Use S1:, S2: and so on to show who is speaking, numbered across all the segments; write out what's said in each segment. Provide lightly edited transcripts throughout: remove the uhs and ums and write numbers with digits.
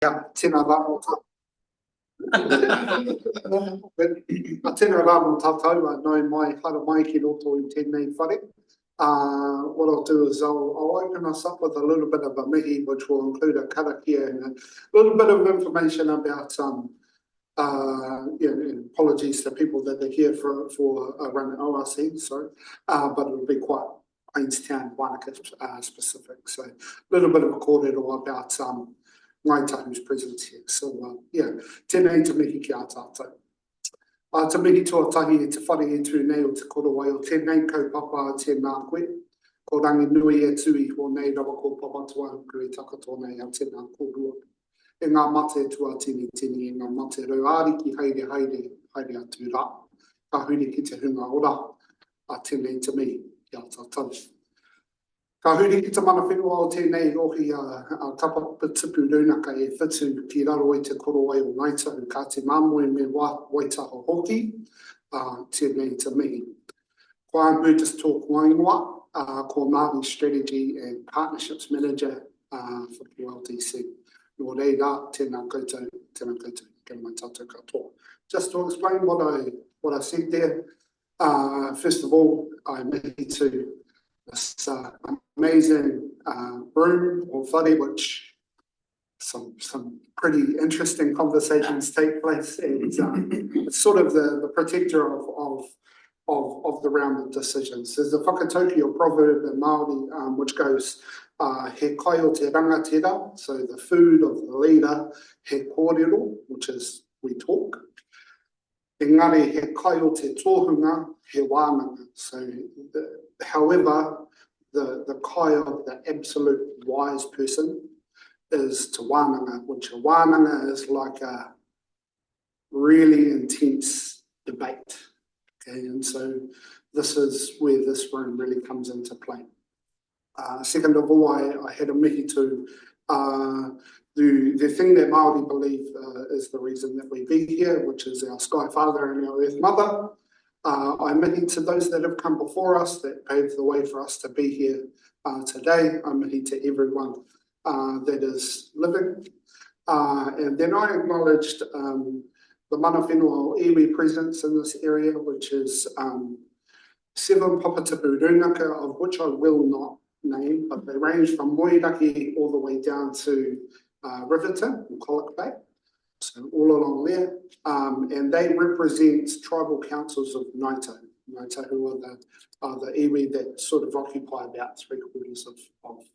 S1: Yeah, tēnā rā mō tātou. Tēnā rā mō tātou, nau mai, hara mai ki roto I tēnei whare. What I'll do is I'll open us up with a little bit of a mihi, which will include a karakia and a little bit of information about and apologies to people that are here for a run at ORC, sorry, but it'll be quite Queenstown, Wanaka specific. So a little bit of a kōrero about Ngāi Tahu's presence here. So tēnei te mihi ki a tātou. Te mihi tuatahi e te whare e tū nei o te korowai o tēnei kaupapa tēnā koe. Ko rangi nui e tui ho nei rawa ko papatua kuri takato nei a tēnā kōrua. E ngā mate tua tini tini, e ngā mate rauari ki haere atu rā. Ka huri ki te hunga ora a tēnei te mihi ki a tātou. Ka huri ki te mana whenua o tēnei rohi a kapapa tipu runaka e whitu ki raro I te korowai o Ngāi Tahu ka te mamoe me waitaho hoki, tēnei te mihi. Ko I'm here to talk wainua, ko Māori Strategy and Partnerships Manager for QLDC. Nō reira, tēnā koutou, kia mai tātou katoa. Just to explain what I said there, first of all, I mihi to this amazing room or whare, which some pretty interesting conversations take place, and it's sort of the protector of the round of decisions. There's a whakatauki or proverb in Māori which goes, he kai o te rangatira, so the food of the leader, he kōrero, which is we talk. Engari, he kai o te tōhunga, he wānanga. So, however, the kai of the absolute wise person is to wānanga, which a wānanga is like a really intense debate. Okay, and so this is where this room really comes into play. Second of all, I had a mihi to the thing that Māori believe is the reason that we be here, which is our Sky Father and our Earth Mother. I mihi to those that have come before us that paved the way for us to be here today. I mihi to everyone that is living. And then I acknowledged the mana whenua o iwi presence in this area, which is 7 papatipu runaka, of which I will not name, but they range from Moiraki all the way down to Riverton and Colic Bay, so all along there, and they represent tribal councils of Ngāi Tahu. Ngāi Tahu are the iwi that sort of occupy about 3/4 of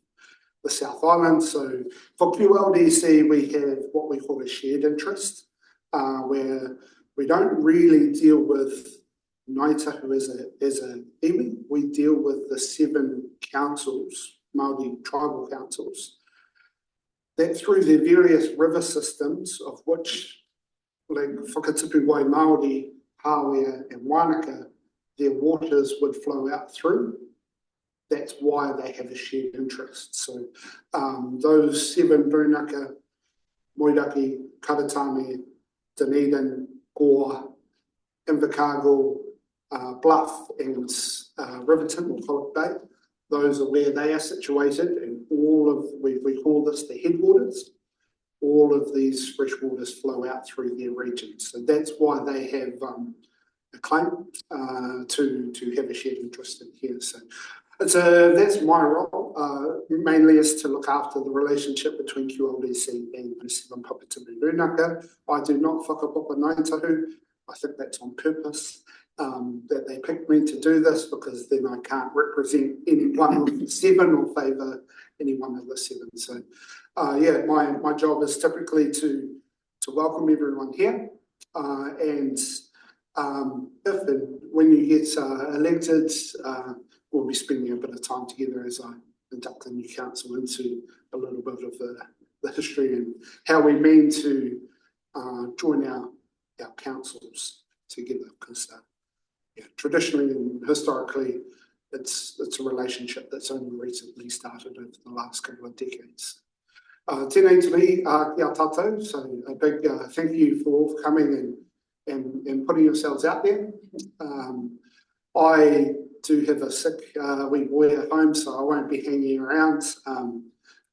S1: the South Island. So for QLDC, we have what we call a shared interest, where we don't really deal with Ngāi Tahu as a iwi. We deal with the 7 councils, Māori tribal councils, that through their various river systems, of which, like Whakatipu Wai Māori, Hāwea and Wanaka, their waters would flow out through. That's why they have a shared interest. So those 7 runaka, Moiraki, Karatane, Dunedin, Gore, Invercargill, Bluff and Riverton or Colic Bay, those are where they are situated, and all of, we call this the headwaters, all of these fresh waters flow out through their regions. So that's why they have a claim to have a shared interest in here. So that's my role, mainly is to look after the relationship between QLDC and the 7 papatipu runaka. I do not whakapopa Ngāi Tahu. I think that's on purpose. That they picked me to do this, because then I can't represent any one of the 7 or favour any one of the 7. So my job is typically to welcome everyone here, and if and when you get elected, we'll be spending a bit of time together as I induct the new council into a little bit of the history and how we mean to join our councils together, because traditionally and historically, it's a relationship that's only recently started over the last couple of decades. Tēnei te mihi kia tātou, so a big thank you for all coming and putting yourselves out there. I do have a sick wee boy at home, so I won't be hanging around,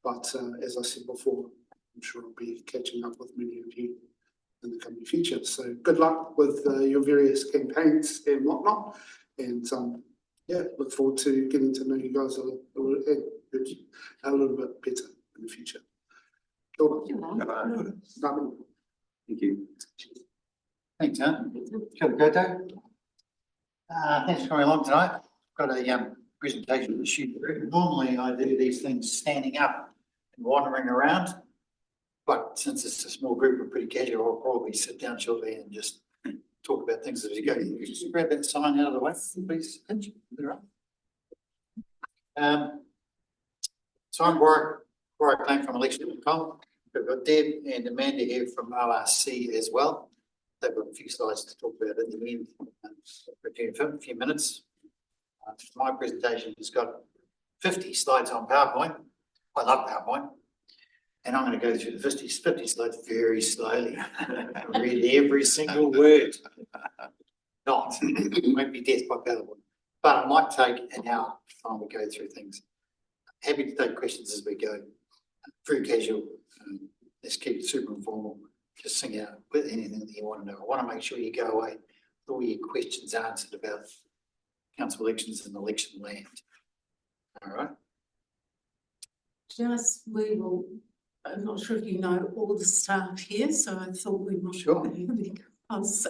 S1: but as I said before, I'm sure I'll be catching up with many of you in the coming future. So good luck with your various campaigns and whatnot. And yeah, look forward to getting to know you guys a little bit better in the future. Kia ora.
S2: Thank you. Thanks, Anne. Kia ora koutou. Thanks for coming along tonight. Got a presentation to shoot through. Normally I do these things standing up and wandering around, but since it's a small group, we're pretty casual. I'll probably sit down shortly and just talk about things as we go. You just grab that sign out of the way, please. So I'm Warwick Lane from election.com. We've got Deb and Amanda here from ORC as well. They've got a few slides to talk about at the end for a few minutes. My presentation has got 50 slides on PowerPoint. I love PowerPoint. And I'm going to go through the 50 slides very slowly. Read every single word. It won't be death by PowerPoint. But it might take an hour time we go through things. Happy to take questions as we go. Very casual. Let's keep it super informal. Just sing out with anything that you want to know. I want to make sure you go away with all your questions answered about council elections and election land. All right.
S3: I'm not sure if you know all the staff here, so I thought we might.
S2: Sure.
S3: Because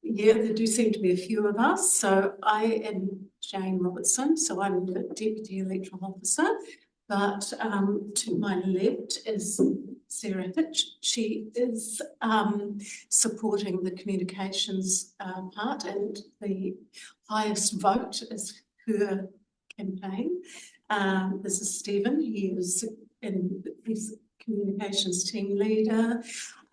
S3: yeah, there do seem to be a few of us. So I am Jane Robertson, so I'm the Deputy Electoral Officer. But to my left is Sarah Hitch. She is supporting the communications part, and the highest vote is her campaign. This is Stephen. He is he's communications team leader.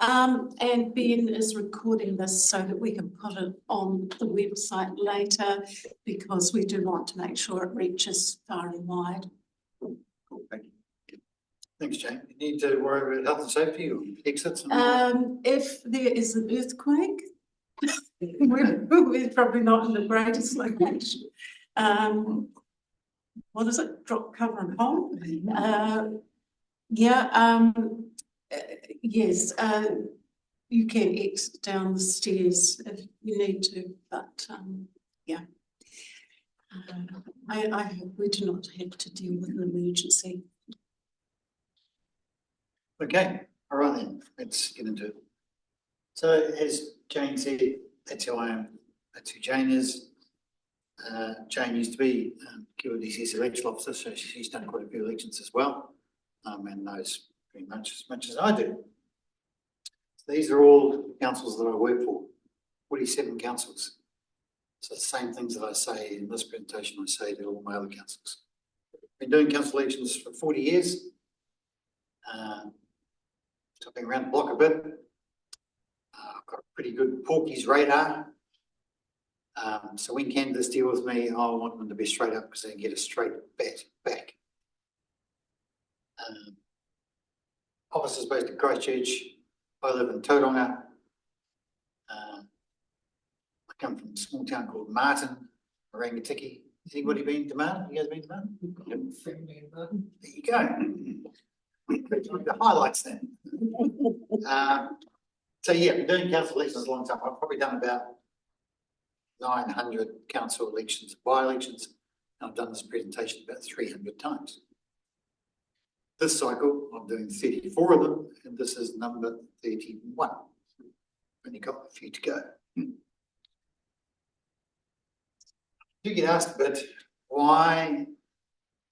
S3: And Ben is recording this so that we can put it on the website later, because we do want to make sure it reaches far and wide.
S2: Cool, thank you. Thanks, Jane. You need to worry about health and safety or exits?
S3: If there is an earthquake, we're probably not in the greatest location. What is it? Drop, cover and hold. Yes, you can exit down the stairs if you need to, but yeah. I hope we do not have to deal with an emergency.
S2: Okay, all right then, let's get into it. So as Jane said, that's who I am, that's who Jane is. Jane used to be QLDC's election officer, so she's done quite a few elections as well, and knows pretty much as I do. So these are all the councils that I work for, 47 councils. So the same things that I say in this presentation, I say to all my other councils. Been doing council elections for 40 years. Jumping around the block a bit. I've got a pretty good Porky's radar. So when candidates deal with me, I want them to be straight up because they can get a straight back. Office is based in Christchurch. I live in Tauranga. I come from a small town called Martin, Rangatiki. Anybody been to Martin? You guys been to Martin? Yep. There you go. The highlights then. So yeah, been doing council elections a long time. I've probably done about 900 council elections, by-elections. I've done this presentation about 300 times. This cycle, I'm doing 34 of them, and this is number 31. Only got a few to go. You get asked a bit, why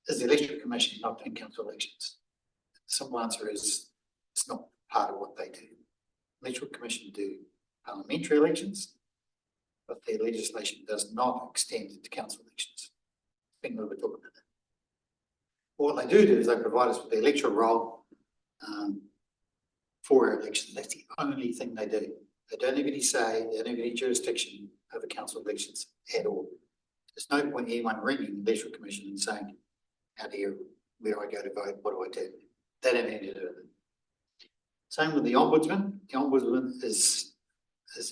S2: is the Electoral Commission not doing council elections? The simple answer is it's not part of what they do. The Electoral Commission do parliamentary elections, but their legislation does not extend to council elections. I think we'll talk about that. What they do is they provide us with the electoral roll for our elections. That's the only thing they do. They don't have any say, they don't have any jurisdiction over council elections at all. There's no point in anyone ringing the Electoral Commission and saying, how do you, where do I go to vote, what do I do? They don't have anything to do with it. Same with the Ombudsman. The Ombudsman is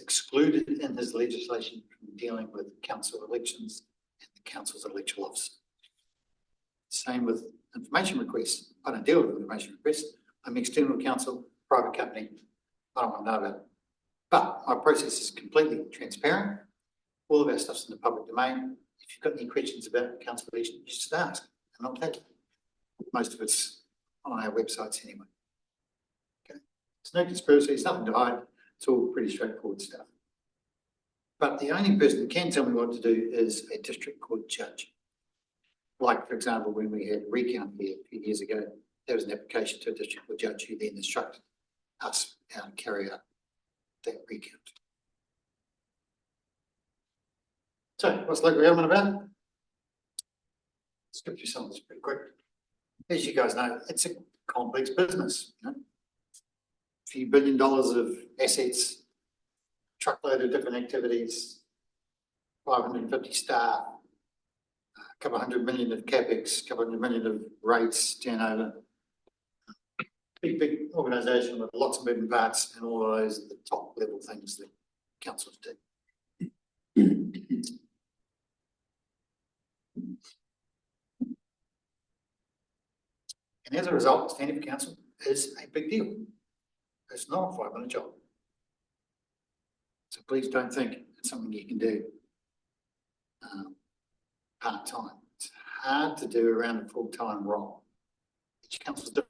S2: excluded in his legislation from dealing with council elections and the council's electoral officer. Same with information requests. I don't deal with information requests. I'm external counsel, private company. I don't want to know about it. But my process is completely transparent. All of our stuff's in the public domain. If you've got any questions about council election, you just ask, and I'll take it. Most of it's on our websites anyway. Okay, there's no conspiracy, there's nothing to hide. It's all pretty straightforward stuff. But the only person that can tell me what to do is a district court judge. Like, for example, when we had recount here a few years ago, there was an application to a district court judge who then instructed us how to carry out that recount. So, what's local government about? Skip through some of this pretty quick. As you guys know, it's a complex business. You know? A few $1 billion of assets, truckload of different activities, 550 staff, a couple $100 million of capex, a couple $100 million of rates, turnover. Big organisation with lots of moving parts, and all of those are the top level things that councils do. And as a result, standing for council is a big deal. It's not a 5-minute job. So please don't think it's something you can do part-time. It's hard to do around a full-time role. Each council is different.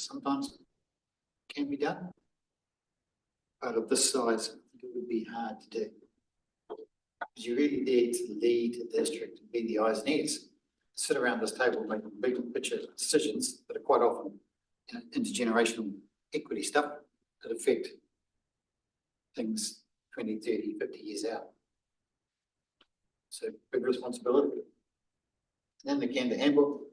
S2: Sometimes it can be done. But of this size, it would be hard to do. Because you're really there to lead the district and be the eyes and ears. Sit around this table making big picture decisions that are quite often intergenerational equity stuff that affect things 20, 30, 50 years out. So big responsibility. And then the Canada handbook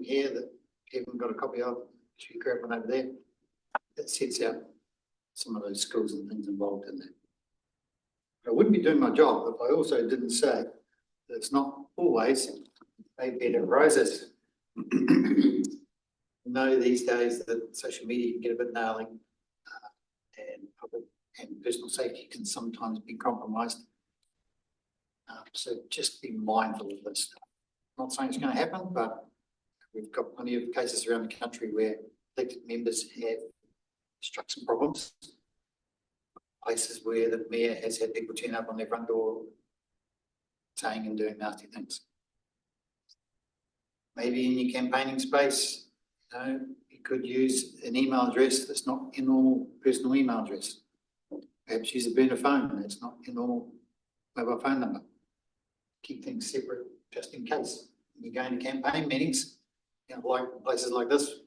S2: here that Kevin got a copy of, should you grab one over there, that sets out some of those skills and things involved in that. I wouldn't be doing my job if I also didn't say that it's not always a bed of roses. Know these days that social media can get a bit gnarly, and public and personal safety can sometimes be compromised. So just be mindful of this stuff. I'm not saying it's going to happen, but we've got plenty of cases around the country where elected members have struck some problems. Places where the mayor has had people turn up on their front door saying and doing nasty things. Maybe in your campaigning space, you could use an email address that's not your normal personal email address. Perhaps use a burner phone that's not your normal mobile phone number. Keep things separate just in case. When you go into campaign meetings, like places like this,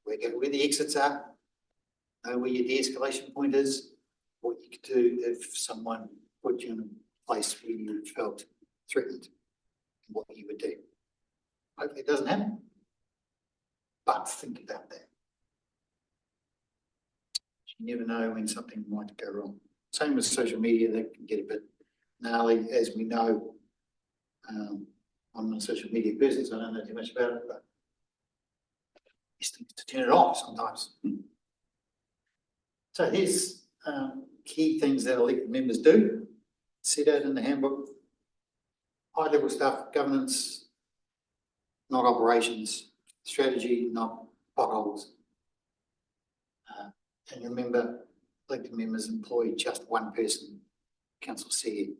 S2: where the exits are, know where your de-escalation point is, what you could do if someone put you in a place where you felt threatened, and what you would do. Hopefully it doesn't happen, but think about that. You never know when something might go wrong. Same with social media, that can get a bit gnarly, as we know. I'm not a social media person, so I don't know too much about it, but these things to turn it off sometimes. So here's key things that elected members do, set out in the handbook. High level stuff, governance, not operations, strategy, not potholes. And remember, elected members employ just one person, council CEO,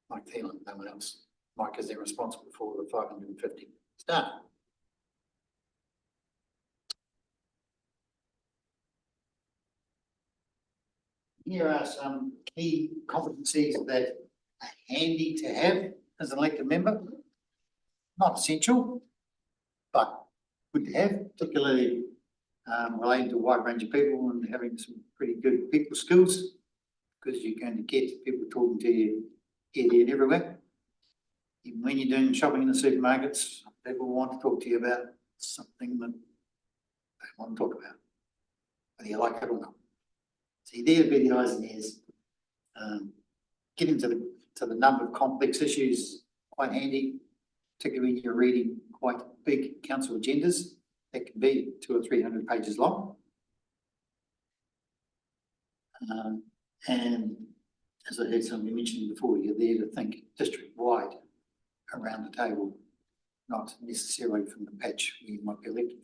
S2: Mike Thielen, no one else. Mike is then responsible for the 550 staff. Here are some key competencies that are handy to have as an elected member. Not essential, but good to have, particularly relating to a wide range of people and having some pretty good people skills, because you're going to get people talking to you here, there and everywhere. Even when you're doing shopping in the supermarkets, people want to talk to you about something that they want to talk about, whether you like it or not. So you're there to be the eyes and ears. Getting to the number of complex issues, quite handy, particularly when you're reading quite big council agendas that can be 200 or 300 pages long. And as I heard somebody mention before, you're there to think district-wide around the table, not necessarily from the patch where you might be elected.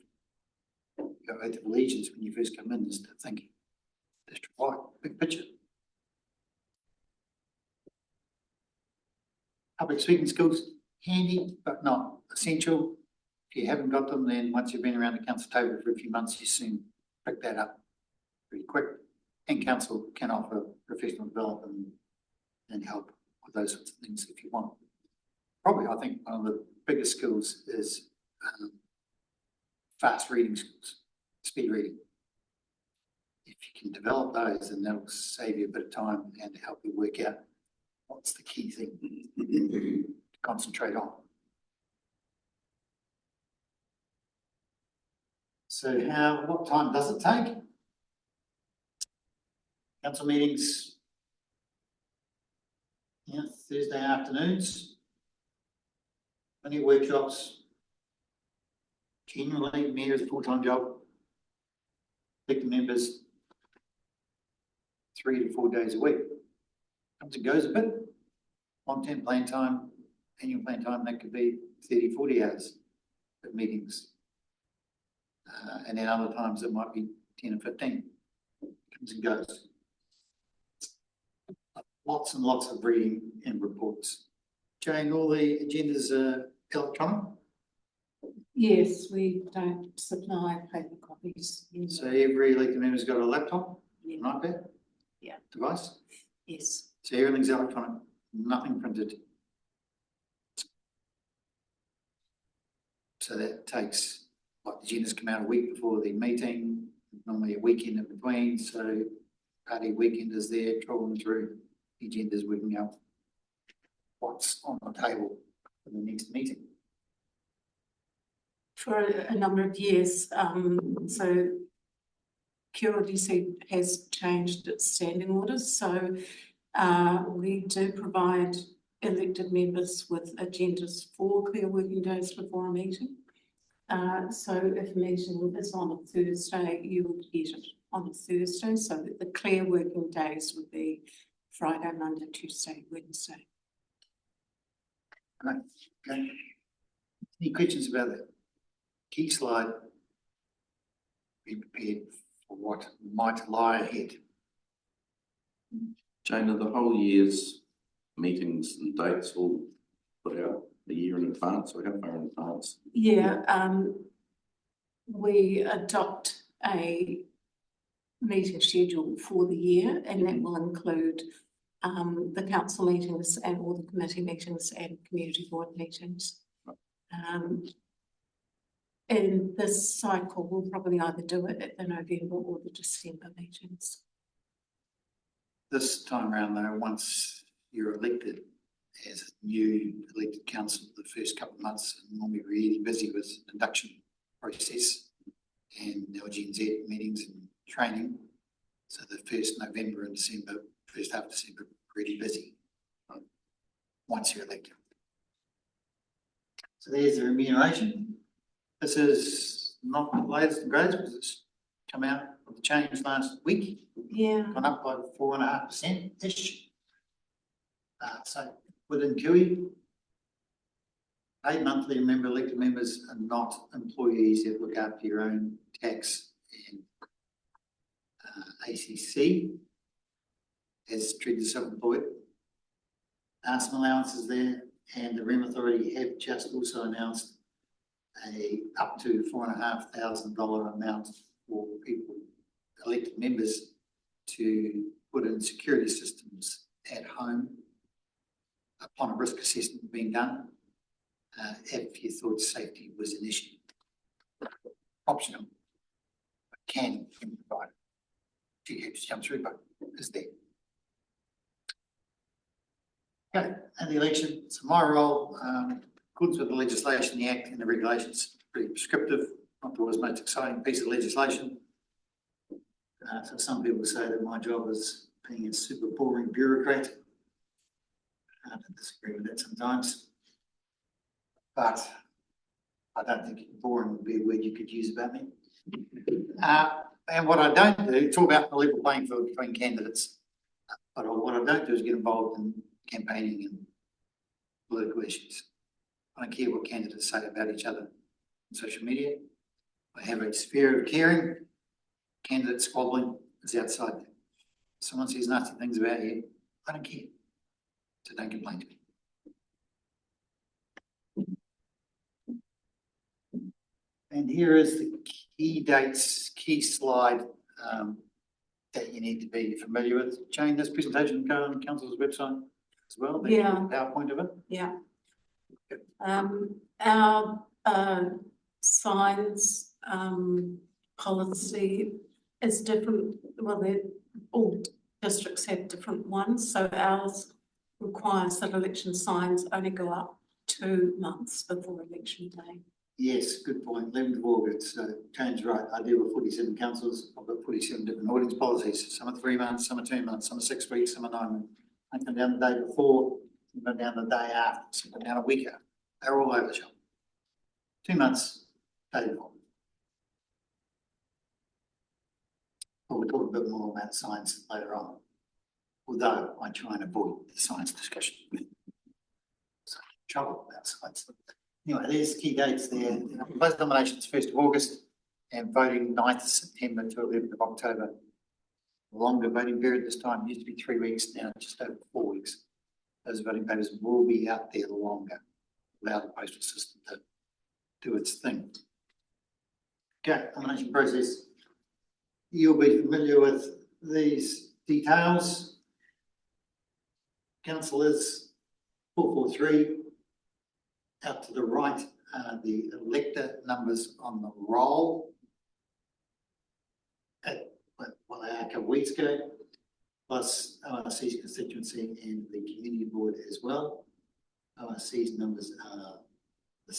S2: your oath of allegiance when you first come in is to think district-wide, big picture. Public speaking skills, handy, but not essential. If you haven't got them, then once you've been around the council table for a few months, you soon pick that up pretty quick. And council can offer professional development and help with those sorts of things if you want. Probably, I think one of the biggest skills is fast reading skills, speed reading. If you can develop those, then that will save you a bit of time and help you work out what's the key thing to concentrate on. So what time does it take? Council meetings, Thursday afternoons. Many workshops. Generally, mayor is a full-time job. Elected members 3 to 4 days a week. Comes and goes a bit. Long-term plan time, annual plan time, that could be 30, 40 hours of meetings. And then other times it might be 10 or 15. Comes and goes. Lots and lots of reading and reports. Jane, all the agendas are electronic?
S3: Yes, we don't supply paper copies.
S2: So every elected member's got a laptop,
S3: Yeah.
S2: an iPad?
S3: Yeah.
S2: Device?
S3: Yes.
S2: So everything's electronic, nothing printed. So that takes, like, the agendas come out a week before the meeting, normally a weekend in between, so party weekend is there, trawling through the agendas, working out what's on the table for the next meeting.
S3: For a number of years, so QLDC has changed its standing orders, so we do provide elected members with agendas for clear working days before a meeting. So if a meeting is on a Thursday, you will get it on a Thursday, so that the clear working days would be Friday, Monday, Tuesday, Wednesday.
S2: Great. Okay. Any questions about that? Key slide. Be prepared for what might lie ahead.
S4: Jane, are the whole year's meetings and dates all put out a year in advance, or how far in advance?
S3: Yeah, we adopt a meeting schedule for the year, and that will include the council meetings and all the committee meetings and community board meetings. And this cycle will probably either do it at the November or the December meetings.
S2: This time around though, once you're elected as a new elected council, the first couple of months are normally really busy with induction process and LGNZ meetings and training. So the first November and December, first half of December, really busy once you're elected. So there's the remuneration. This is not the latest and greatest because it's come out of the change last week.
S3: Yeah.
S2: Gone up by 4.5%-ish. So within QE, paid monthly, remember elected members are not employees that look after your own tax and ACC as treated self-employed. Some allowances there, and the REM Authority have just also announced a up to $4,500 amount for people, elected members, to put in security systems at home upon a risk assessment being done, if you thought safety was an issue. Optional, but can be provided. Gee, just jump through, but is there. Okay, and the election, so my role, according with the legislation, the Act and the regulations, pretty prescriptive, not always the most exciting piece of legislation. So some people say that my job is being a super boring bureaucrat. I disagree with that sometimes. But I don't think boring would be a word you could use about me. And what I don't do, talk about the level playing field between candidates, but what I don't do is get involved in campaigning and political issues. I don't care what candidates say about each other on social media. I have a sphere of caring. Candidate squabbling is outside there. Someone says nasty things about you, I don't care. So don't complain to me. And here is the key dates, key slide that you need to be familiar with. Jane, this presentation will go on the council's website as well. There's
S3: Yeah.
S2: a PowerPoint of it.
S3: Yeah. Our signs policy is different. Well, all districts have different ones. So ours requires that election signs only go up 2 months before election day.
S2: Yes, good point. 11th of August. So Jane's right. I deal with 47 councils. I've got 47 different audience policies. Some are 3 months, some are 2 months, some are 6 weeks, some are 9 months. I come down the day before, some come down the day after, some come down a week after. They're all over the shop. 2 months, day before. We'll talk a bit more about science later on. Although I try and avoid the science discussion. So trouble about science. Anyway, there's key dates there. Close nominations 1st of August and voting 9th of September to 11th of October. Longer voting period this time, used to be 3 weeks, now just over 4 weeks. Those voting papers will be out there longer, allow the postal system to do its thing. Okay, nomination process. You'll be familiar with these details. Councillors 443. Out to the right are the elector numbers on the roll at what they are a couple of weeks ago, plus ORC's constituency and the community board as well. ORC's numbers are the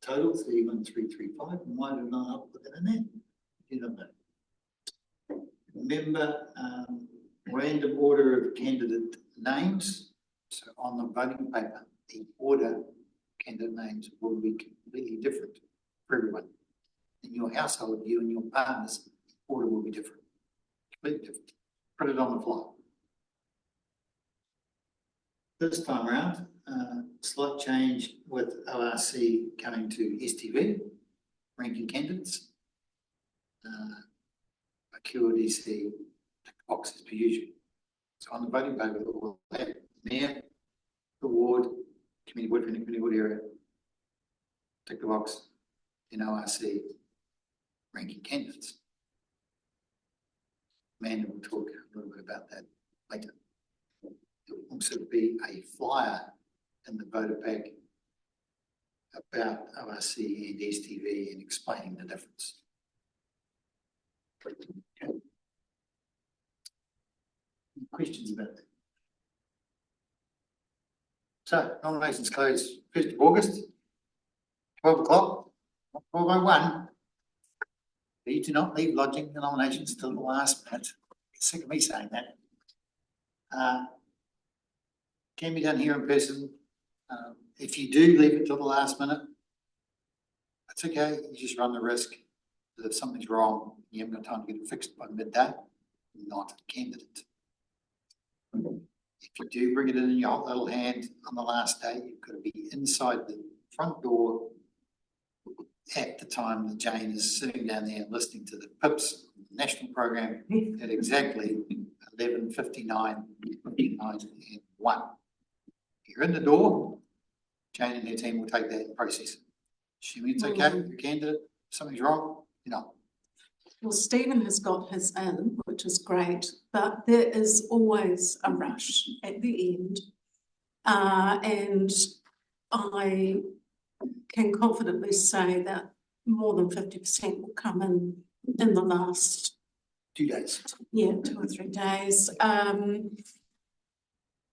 S2: total 31,335. Why did I not put that in there? You don't know. Remember, random order of candidate names. So on the voting paper, the order candidate names will be completely different for everyone. In your household, you and your partner's order will be different. Completely different. Put it on the fly. This time around, slight change with ORC coming to STV, ranking candidates. A QLDC box as per usual. So on the voting paper, we'll have mayor, the ward, community board, community board area, tick the box, in ORC, ranking candidates. Amanda will talk a little bit about that later. There will also be a flyer in the voter pack about ORC and STV and explaining the difference. Okay. Any questions about that? So nominations close 1st of August, 12 o'clock, 12:01. You do not leave lodging the nominations till the last minute. Get sick of me saying that. Can be done here in person. If you do leave it till the last minute, that's okay. You just run the risk that if something's wrong, you haven't got time to get it fixed by midday, not a candidate. If you do bring it in your hot little hand on the last day, you've got to be inside the front door at the time that Jane is sitting down there listening to the PIPs national program at exactly 11:59, 59 and 1. You're in the door, Jane and her team will take that and process it. Assuming it's okay with your candidate, if something's wrong, you know.
S3: Well, Stephen has got his in, which is great, but there is always a rush at the end. And I can confidently say that more than 50% will come in the last
S2: 2 days.
S3: 2 or 3 days.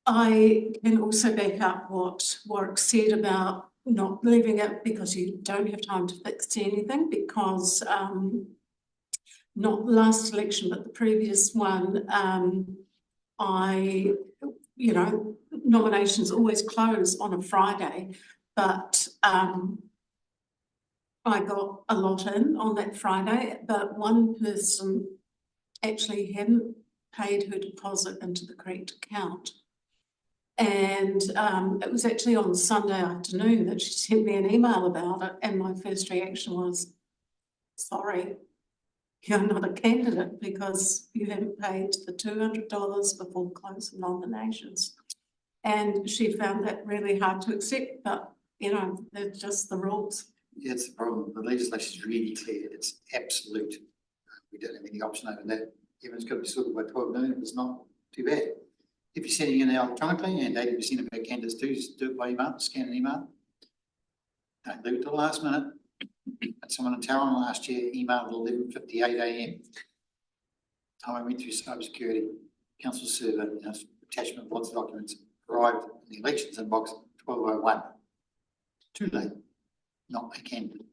S3: I can also back up what Warwick said about not leaving it because you don't have time to fix anything, because not last election but the previous one, nominations always close on a Friday, but I got a lot in on that Friday, but one person actually hadn't paid her deposit into the correct account. And it was actually on Sunday afternoon that she sent me an email about it, and my first reaction was, sorry, you're not a candidate because you haven't paid the $200 before close of nominations. And she found that really hard to accept, but you know, they're just the rules.
S2: Yeah, it's the problem. The legislation is really clear. It's absolute. We don't have any option over that. Everyone's got to be sorted by 12 noon. It's not too bad. If you're sending in electronically, and 80% of our candidates do, just do it by email, scan an email. Don't leave it till the last minute. But someone in Taron last year emailed at 11:58 a.m. Time I went through cybersecurity, council server, attachment of lots of documents, arrived in the elections inbox 12:01. Too late. Not a candidate.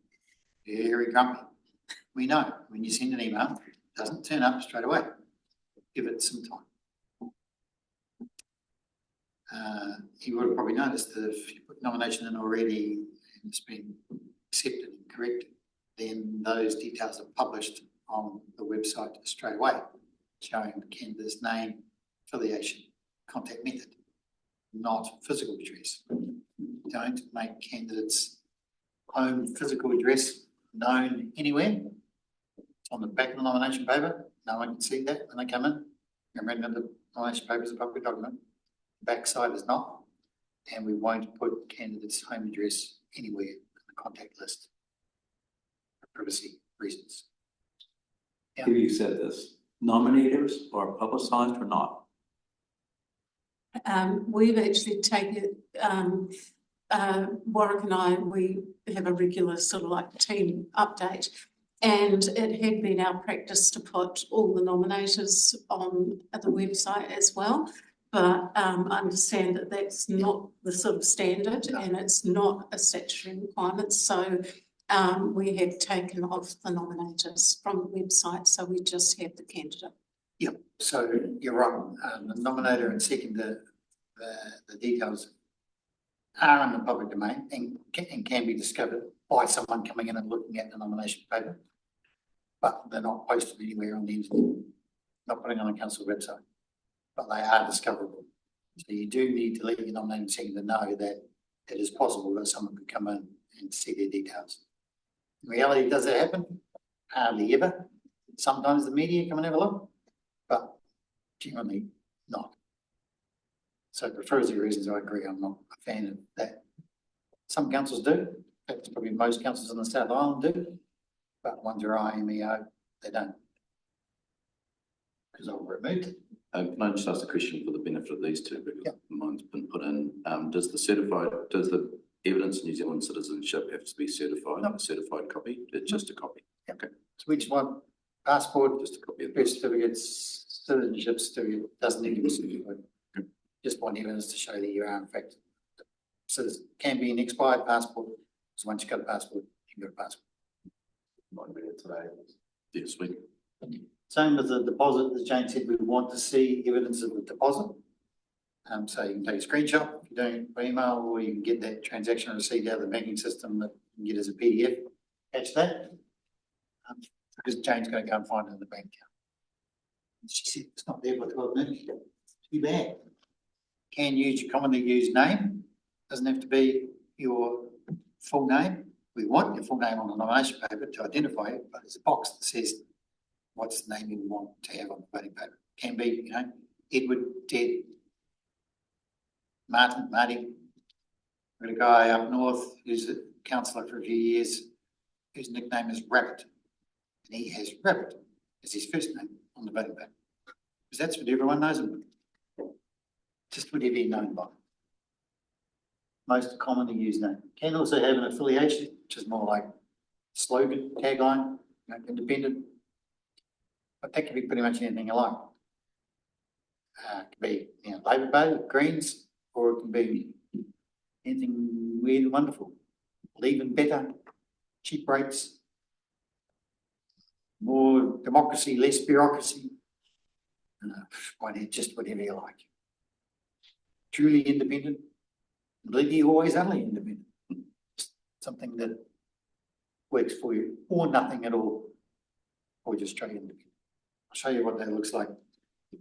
S2: Very grumpy. We know when you send an email, it doesn't turn up straight away. Give it some time. You would have probably noticed that if you put nomination in already and it's been accepted and corrected, then those details are published on the website straight away, showing the candidate's name, affiliation, contact method, not physical address. Don't make candidates' home physical address known anywhere. It's on the back of the nomination paper. No one can see that when they come in. Remember, the nomination paper is a public document. The backside is not, and we won't put candidates' home address anywhere in the contact list for privacy reasons. Yeah.
S5: Have you said this? Nominators are publicised or not?
S3: We've actually taken, Warwick and I, we have a regular sort of like team update, and it had been our practice to put all the nominators on the website as well. But I understand that that's not the sort of standard, and it's not a statutory requirement. So we have taken off the nominators from the website, so we just have the candidate.
S2: Yep, so you're right. The nominator and seconder, the details are in the public domain and can be discovered by someone coming in and looking at the nomination paper, but they're not posted anywhere on the internet, not putting on a council website, but they are discoverable. So you do need to let your nominator and seconder know that it is possible that someone could come in and see their details. In reality, does that happen? Hardly ever. Sometimes the media come and have a look, but generally not. So for those reasons, I agree. I'm not a fan of that. Some councils do. That's probably most councils in the South Island do, but ones are IMEO, they don't. Because I'll remove it.
S4: Can I just ask a question for the benefit of these two? Because
S2: Yep.
S4: mine's been put in. Does the evidence of New Zealand citizenship have to be certified?
S2: Nope.
S4: A certified copy? It's just a copy.
S2: Yep.
S4: Okay.
S2: So which one? Passport,
S4: Just a copy of
S2: birth
S4: this.
S2: certificates, citizenship certificate, doesn't need to be certified. Just want evidence to show that you are in fact citizen. Can be an expired passport. So once you've got a passport, you've got a passport.
S5: Might be it today.
S4: Yeah, sweet.
S2: Same with the deposit, as Jane said, we want to see evidence of the deposit. So you can take a screenshot if you're doing it by email, or you can get that transaction receipt out of the banking system that you can get as a PDF. Catch that. Because Jane's going to go and find it in the bank account. She said it's not there by 12 minutes. Too bad. Can use your commonly used name. Doesn't have to be your full name. We want your full name on the nomination paper to identify it, but there's a box that says what's the name you want to have on the voting paper. Can be, Edward, Ted, Martin, Marty. We've got a guy up north who's a councillor for a few years, whose nickname is Rabbit. And he has Rabbit as his first name on the voting paper. Because that's what everyone knows him. Just whatever you're known by. Most commonly used name. Can also have an affiliation, which is more like slogan, tagline, independent. But that can be pretty much anything you like. It can be Labour Party, Greens, or it can be anything weird and wonderful. Even better, cheap rates, more democracy, less bureaucracy. Just whatever you like. Truly independent, completely always only independent. Just something that works for you, or nothing at all, or just straight independent. I'll show you what that looks like.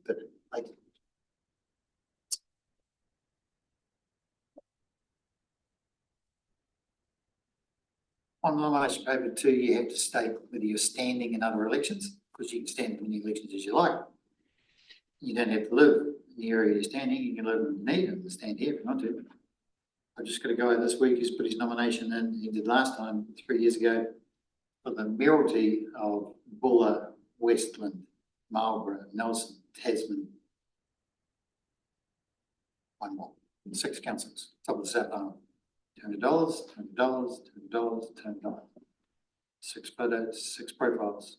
S2: But later. On nomination paper 2, you have to state whether you're standing in other elections, because you can stand in many elections as you like. You don't have to live in the area you're standing, you can live in Dunedin and stand here if you want to. I've just got a guy this week who's put his nomination in, he did last time, 3 years ago, for the mayoralty of Bulla, Westland, Marlborough, Nelson, Tasman. One more, 6 councils, top of the South Island. $200, $200, $200, $200. 6 photos, 6 profiles,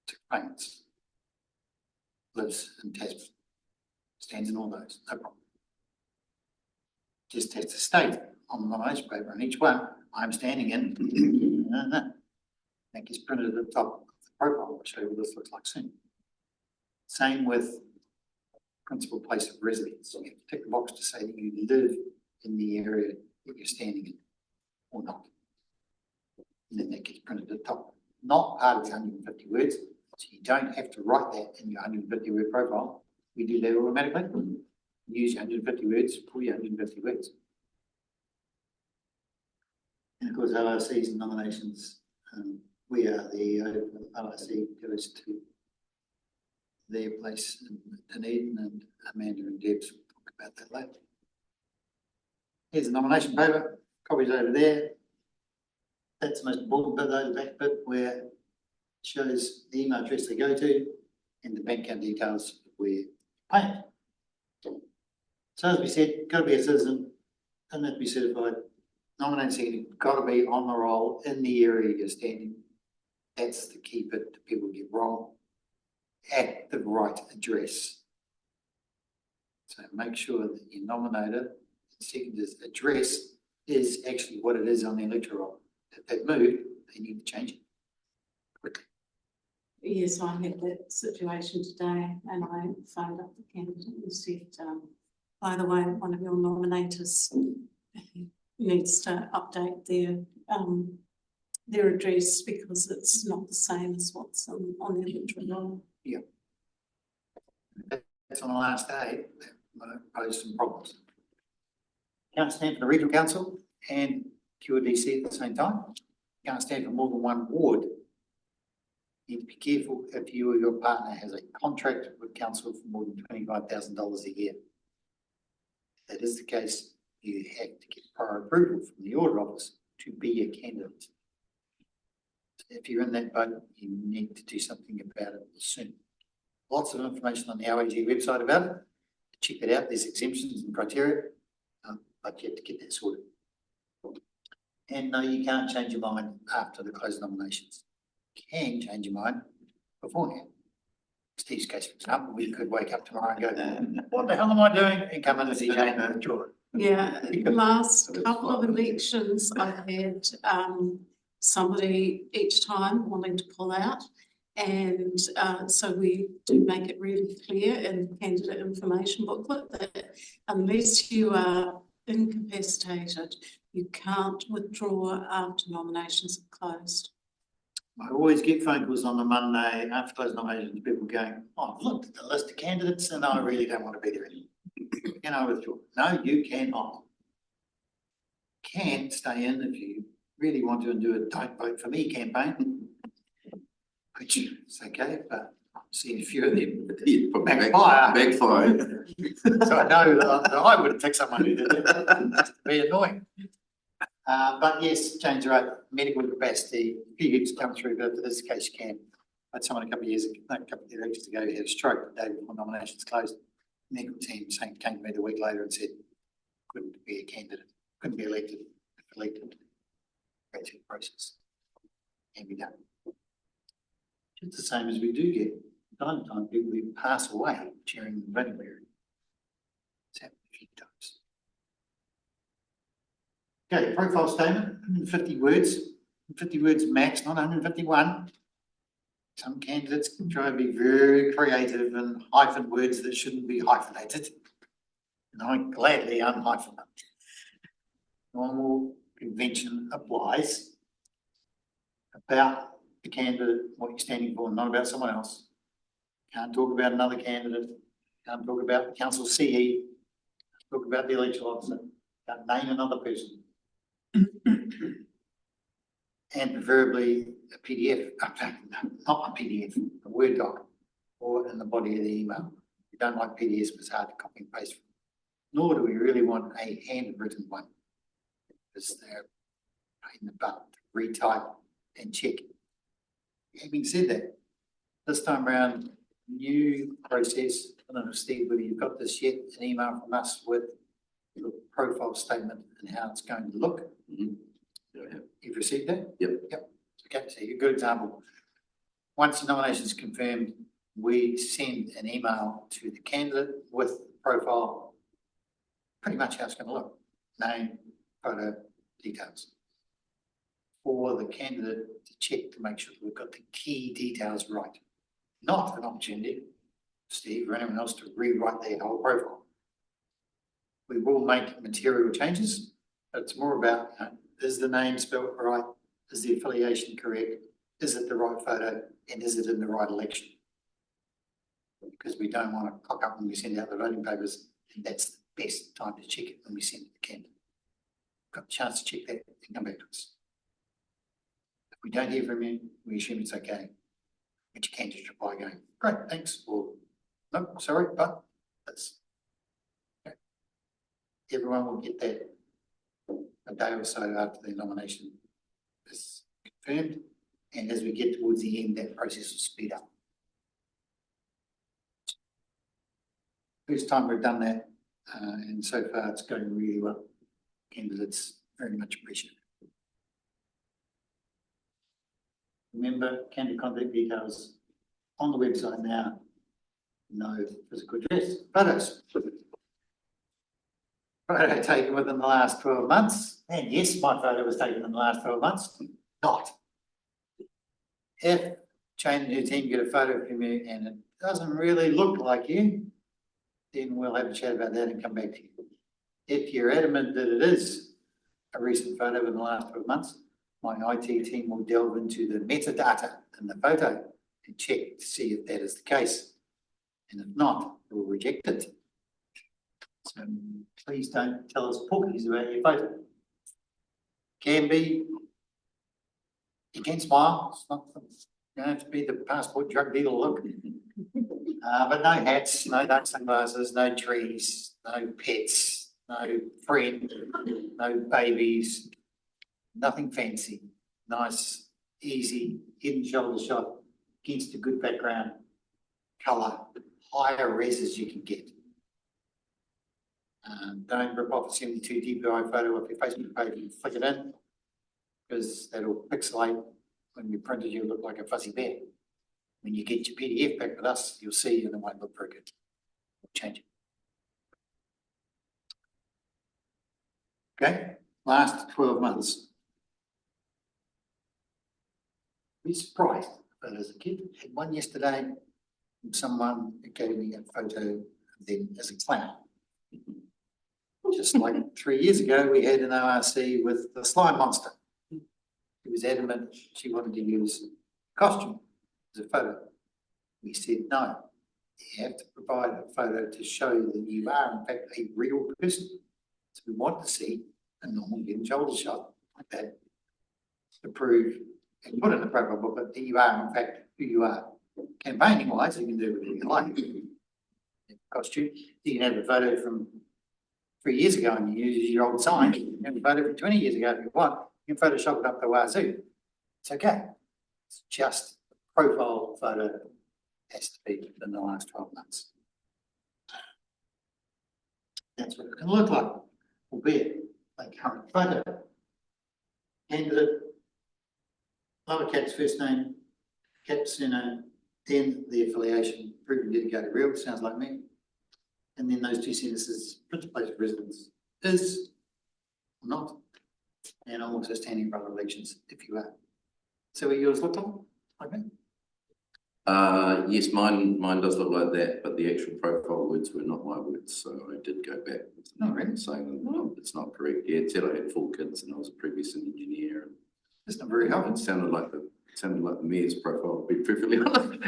S2: 6 payments. Lives in Tasman. Stands in all those, no problem. Just has to state on the nomination paper on each one, I'm standing in. That gets printed at the top of the profile. I'll show you what this looks like soon. Same with principal place of residence. You have to tick the box to say that you live in the area that you're standing in or not. And then that gets printed at the top. Not part of the 150 words, so you don't have to write that in your 150 word profile. We do that automatically. Use your 150 words for your 150 words. And of course, LICs and nominations, we are the LIC goes to their place in Dunedin, and Amanda and Debs will talk about that later. Here's the nomination paper, copies over there. That's the most important bit, though, the back bit where it shows the email address they go to and the bank account details of where you pay. So as we said, got to be a citizen, doesn't have to be certified. Nominating secretary, got to be on the roll in the area you're standing. That's the key bit that people get wrong. At the right address. So make sure that your nominator, seconder's address is actually what it is on the electoral roll. If they've moved, they need to change it quickly.
S3: Yes, I had that situation today, and I phoned up the candidate and said, by the way, one of your nominators needs to update their address because it's not the same as what's on the electoral roll.
S2: Yeah. That's on the last day, that might pose some problems. Can't stand for the regional council and QLDC at the same time. Can't stand for more than one ward. You need to be careful if you or your partner has a contract with council for more than $25,000 a year. If that is the case, you have to get prior approval from the audit office to be a candidate. If you're in that boat, you need to do something about it soon. Lots of information on the LAG website about it. Check it out. There's exemptions and criteria, but you have to get that sorted. And no, you can't change your mind after the closed nominations. You can change your mind beforehand. Steve's case, for example, we could wake up tomorrow and go, what the hell am I doing? And come in and see Jane and enjoy.
S3: Yeah, the last couple of elections, I've had somebody each time wanting to pull out. And so we do make it really clear in the candidate information booklet that unless you are incapacitated, you can't withdraw after nominations are closed.
S2: I always get phone calls on the Monday after closed nominations, people going, oh, I've looked at the list of candidates and I really don't want to be there anymore. Can I withdraw? No, you cannot. You can stay in if you really want to and do a don't vote for me campaign. Which is okay, but I've seen a few of them backfire. So I know that I would have picked someone who did it. Be annoying. But yes, change the rate, medical capacity, a few heaps come through, but for this case you can. I had someone a couple of elections ago who had a stroke the day before nominations closed. Medical team came to me the week later and said, couldn't be a candidate, couldn't be elected, if elected. Go through the process. Can be done. Just the same as we do get time to time people who pass away during the voting period. It's happened a few times. Okay, profile statement, 150 words, 50 words max, not 151. Some candidates can try and be very creative and hyphen words that shouldn't be hyphenated. And I gladly unhyphen them. Normal convention applies about the candidate, what you're standing for, not about someone else. Can't talk about another candidate, can't talk about the council CE, talk about the electoral officer, can't name another person. and preferably a PDF, not a PDF, a Word doc, or in the body of the email. We don't like PDFs, it's hard to copy and paste. Nor do we really want a handwritten one, because they're in the butt to retype and check. Having said that, this time around, new process. I don't know, Steve, whether you've got this yet, an email from us with your profile statement and how it's going to look.
S4: Mhm. Yeah, I have.
S2: You've received that?
S4: Yep.
S2: Yep. Okay, so a good example. Once the nomination is confirmed, we send an email to the candidate with the profile, pretty much how it's going to look, name, photo, details, for the candidate to check to make sure that we've got the key details right. Not an opportunity, Steve, or anyone else to rewrite their whole profile. We will make material changes, but it's more about, is the name spelled right? Is the affiliation correct? Is it the right photo? And is it in the right election? Because we don't want to cock up when we send out the voting papers, and that's the best time to check it when we send it to candidate. Got a chance to check that and come back to us. If we don't hear from you, we assume it's okay. But you can just reply going, great, thanks, or no, sorry, but that's okay. Everyone will get that a day or so after the nomination is confirmed, and as we get towards the end, that process will speed up. First time we've done that, and so far it's going really well. Candidates very much appreciate it. Remember, candidate contact details on the website now. No physical address. Photos. Photo taken within the last 12 months. And yes, my photo was taken in the last 12 months. Not. If Jane and her team get a photo from you and it doesn't really look like you, then we'll have a chat about that and come back to you. If you're adamant that it is a recent photo in the last 12 months, my IT team will delve into the metadata in the photo and check to see if that is the case. And if not, we'll reject it. So please don't tell us porkies about your photo. Can be, you can smile, it's not, you don't have to be the passport drug dealer look. But no hats, no dark sunglasses, no trees, no pets, no friend, no babies, nothing fancy. Nice, easy, hidden shoulder shot against a good background, colour, higher res as you can get. Don't rip off a 72 DPI photo of your Facebook page and flick it in, because that'll pixelate. When we print it, you'll look like a fuzzy bear. When you get your PDF back with us, you'll see, and it won't look very good. We'll change it. Okay, last 12 months. Be surprised, but as a kid, I had one yesterday from someone who gave me a photo of them as a clown. Just like 3 years ago, we had an ORC with the slime monster. She was adamant she wanted to use a costume as a photo. We said, no, you have to provide a photo to show that you are in fact a real person. So we want to see a normal head and shoulder shot like that to prove and put in the profile booklet that you are in fact who you are. Campaigning wise, you can do whatever you like. Costume, you can have a photo from 3 years ago and you use your old sign. You can have a photo from 20 years ago if you want. You can Photoshop it up to wazoo. It's okay. It's just a profile photo has to be within the last 12 months. That's what it can look like, albeit a current photo. Candidate, lowercase first name, cap surname, then the affiliation, proven dedicated real, sounds like me. And then those two sentences, principal place of residence is or not, and I'm also standing for other elections if you are. So what yours look like? Okay.
S4: Yes, mine does look like that, but the actual profile words were not my words, so I did go back with
S2: Oh, really?
S4: saying that it's not correct. Yeah, it said I had 4 kids and I was a previous engineer. And
S2: That's not very helpful.
S4: it sounded like the mayor's profile, to be perfectly honest.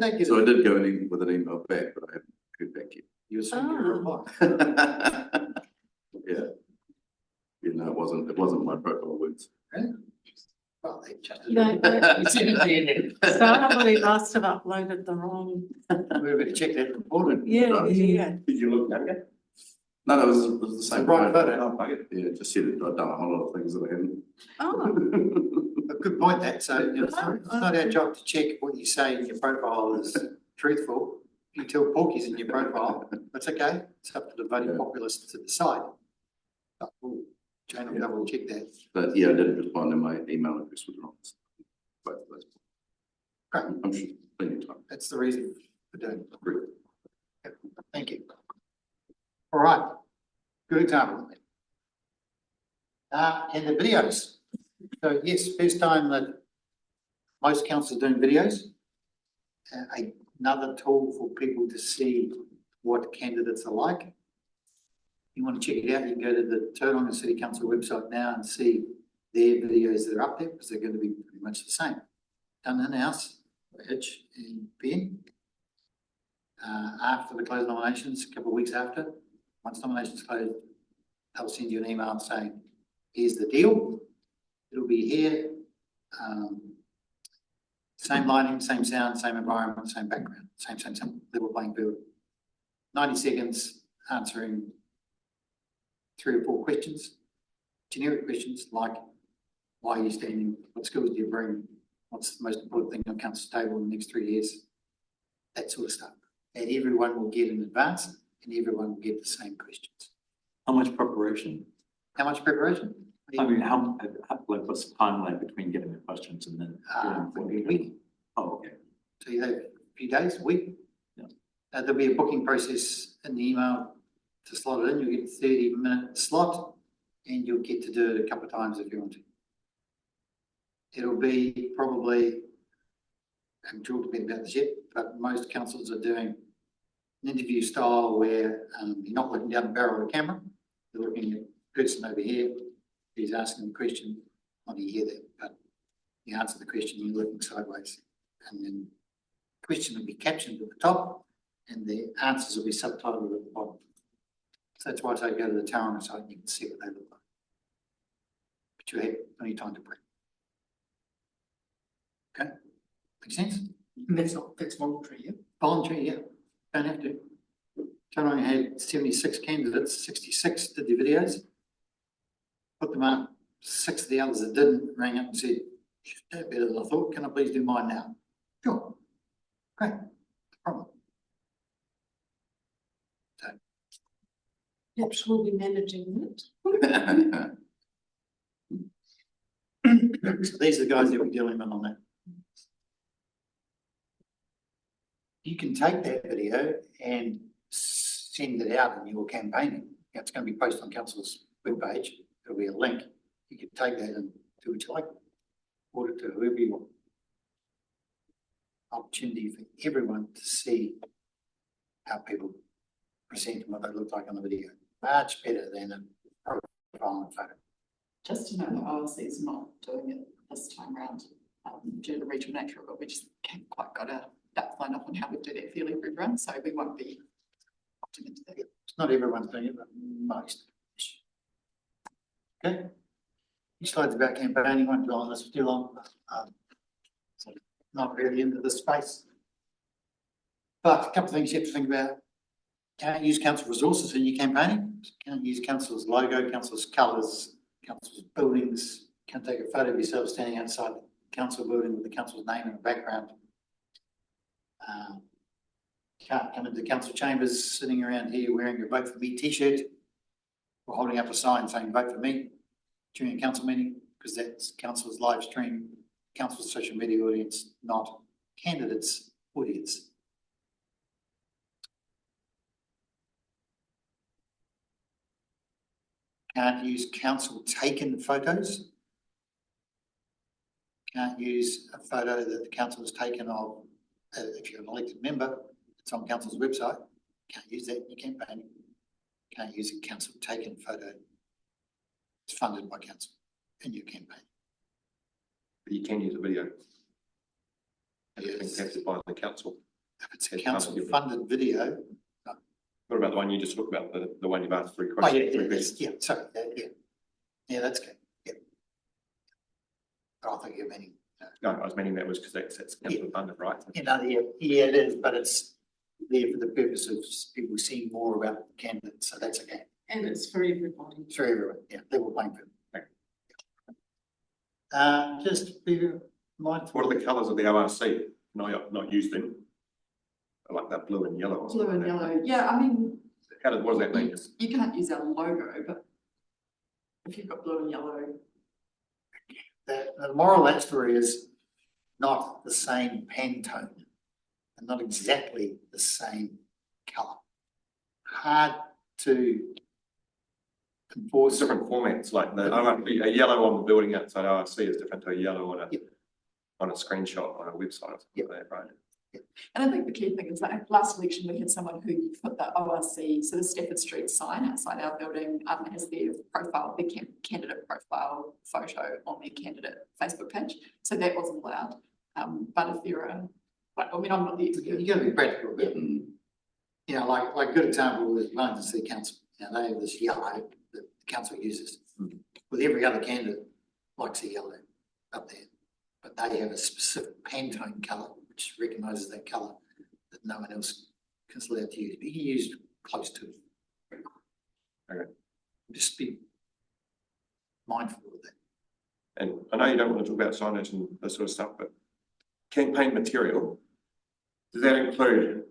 S2: Thank you.
S4: So I did go in with an email back, but I haven't heard back yet.
S2: You assumed you were a reply.
S4: Yeah. Yeah, no, it wasn't my profile words.
S2: Really? Well, they just.
S3: No, somebody must have uploaded the wrong.
S2: We better check that report.
S3: Yeah.
S5: Did you look younger?
S4: No, it was the same.
S2: Right photo.
S5: Oh, bugger.
S4: Yeah, just said it, I'd done a whole lot of things that I hadn't.
S3: Oh,
S2: A good point that, so you know, it's not our job to check what you say in your profile is truthful. If you tell porkies in your profile, that's okay, it's up to the voting populace to decide. But we'll, Jane will double check that.
S4: But yeah, I did respond and my email address was wrong. Both of those.
S2: Great,
S4: I'm sure plenty of time.
S2: that's the reason for doing it. Great. Thank you. All right, good example. And the videos. So yes, first time that most councils are doing videos. Another tool for people to see what candidates are like. If you want to check it out, you can go to the Tauranga City Council website now and see their videos that are up there, because they're going to be pretty much the same. Done in-house, Hitch and Ben. After the closed nominations, a couple of weeks after, once nominations closed, they'll send you an email saying, here's the deal. It'll be here. Same lighting, same sound, same environment, same background, same level playing field. 90 seconds answering 3 or 4 questions, generic questions like, why are you standing? What skills do you bring? What's the most important thing on council's table in the next 3 years? That sort of stuff. And everyone will get in advance and everyone will get the same questions.
S5: How much preparation?
S2: How much preparation?
S5: I mean, like, what's the timeline between getting the questions and then?
S2: Maybe a week.
S5: Oh, okay.
S2: So you have a few days, a week.
S5: Yeah.
S2: There'll be a booking process in the email to slot it in. You'll get a 30-minute slot and you'll get to do it a couple of times if you want to. It'll be probably, I haven't talked a bit about this yet, but most councils are doing an interview style where you're not looking down the barrel of the camera. You're looking at the person over here. He's asking the question, not do you hear that, but you answer the question, you're looking sideways. And then the question will be captioned at the top and the answers will be subtitled at the bottom. So that's why I say go to the Tauranga site and you can see what they look like. But you have plenty of time to prep. Okay, makes sense?
S6: That's voluntary, yeah?
S2: Voluntary, yeah, don't have to. Tauranga had 76 candidates, 66 did the videos. Put them up, 6 of the others that didn't rang up and said, "That's better than I thought, can I please do mine now?" Sure, great, no problem. So,
S3: perhaps we'll be managing it.
S2: so these are the guys that we're dealing with on that. You can take that video and send it out in your campaigning. It's going to be posted on council's webpage. There'll be a link. You can take that and do what you like. Forward it to whoever you want. Opportunity for everyone to see how people present and what they look like on the video. Much better than a profile and photo.
S7: Just to know that OLC is not doing it this time around due to the regional nature of it. We just haven't quite got a duck line up on how we do that fairly for everyone, so we won't be opting into that.
S2: It's not everyone's doing it, but most. Okay. These slides about campaigning won't dwell on this for too long. So not really into this space. But a couple of things you have to think about. Can't use council resources in your campaigning. Can't use council's logo, council's colours, council's buildings. Can't take a photo of yourself standing outside the council building with the council's name in the background. Can't come into the council chambers sitting around here wearing your Vote For Me t-shirt or holding up a sign saying vote for me during a council meeting, because that's council's live stream, council's social media audience, not candidates' audience. Can't use council taken photos. Can't use a photo that the council has taken of, if you're an elected member, it's on council's website. Can't use that in your campaign. Can't use a council taken photo. It's funded by council in your campaign.
S8: But you can use a video.
S2: Yes.
S8: It's impacted by the council.
S2: If it's a council funded video.
S8: What about the one you just talked about, the one you've asked 3
S2: Oh,
S8: questions?
S2: yeah, sorry, yeah. Yeah, that's good, yeah. But I think you're meaning,
S8: No, I was meaning that was because that's council funded, right?
S2: yeah, it is, but it's there for the purpose of people seeing more about the candidates, so that's okay.
S3: And it's for everybody.
S2: It's for everyone, yeah, level playing field. Just be mindful.
S8: What are the colours of the ORC? Not used in? Like that blue and yellow or
S7: Blue
S8: something
S7: and
S8: like that.
S7: yellow, yeah, I mean,
S8: What does that mean?
S7: you can't use our logo, but if you've got blue and yellow,
S2: The moral of that story is not the same Pantone and not exactly the same colour. Hard to enforce.
S8: Different formats, like a yellow on the building outside ORC is different to a yellow on a screenshot on a website or something like that, right?
S7: and I think the key thing is that last election we had someone who put the ORC, so the Stafford Street sign outside our building, has their profile, their candidate profile photo on their candidate Facebook page. So that wasn't allowed. But if there are, like, I mean, I'm not the expert.
S2: You got to be practical about it. You know, like a good example is London City Council. You know, they have this yellow that the council uses. With every other candidate likes a yellow up there, but they have a specific Pantone colour which recognises that colour that no one else is allowed to use. But you can use close to it.
S8: Okay.
S2: Just be mindful of that.
S8: And I know you don't want to talk about signage and this sort of stuff, but campaign material, does that include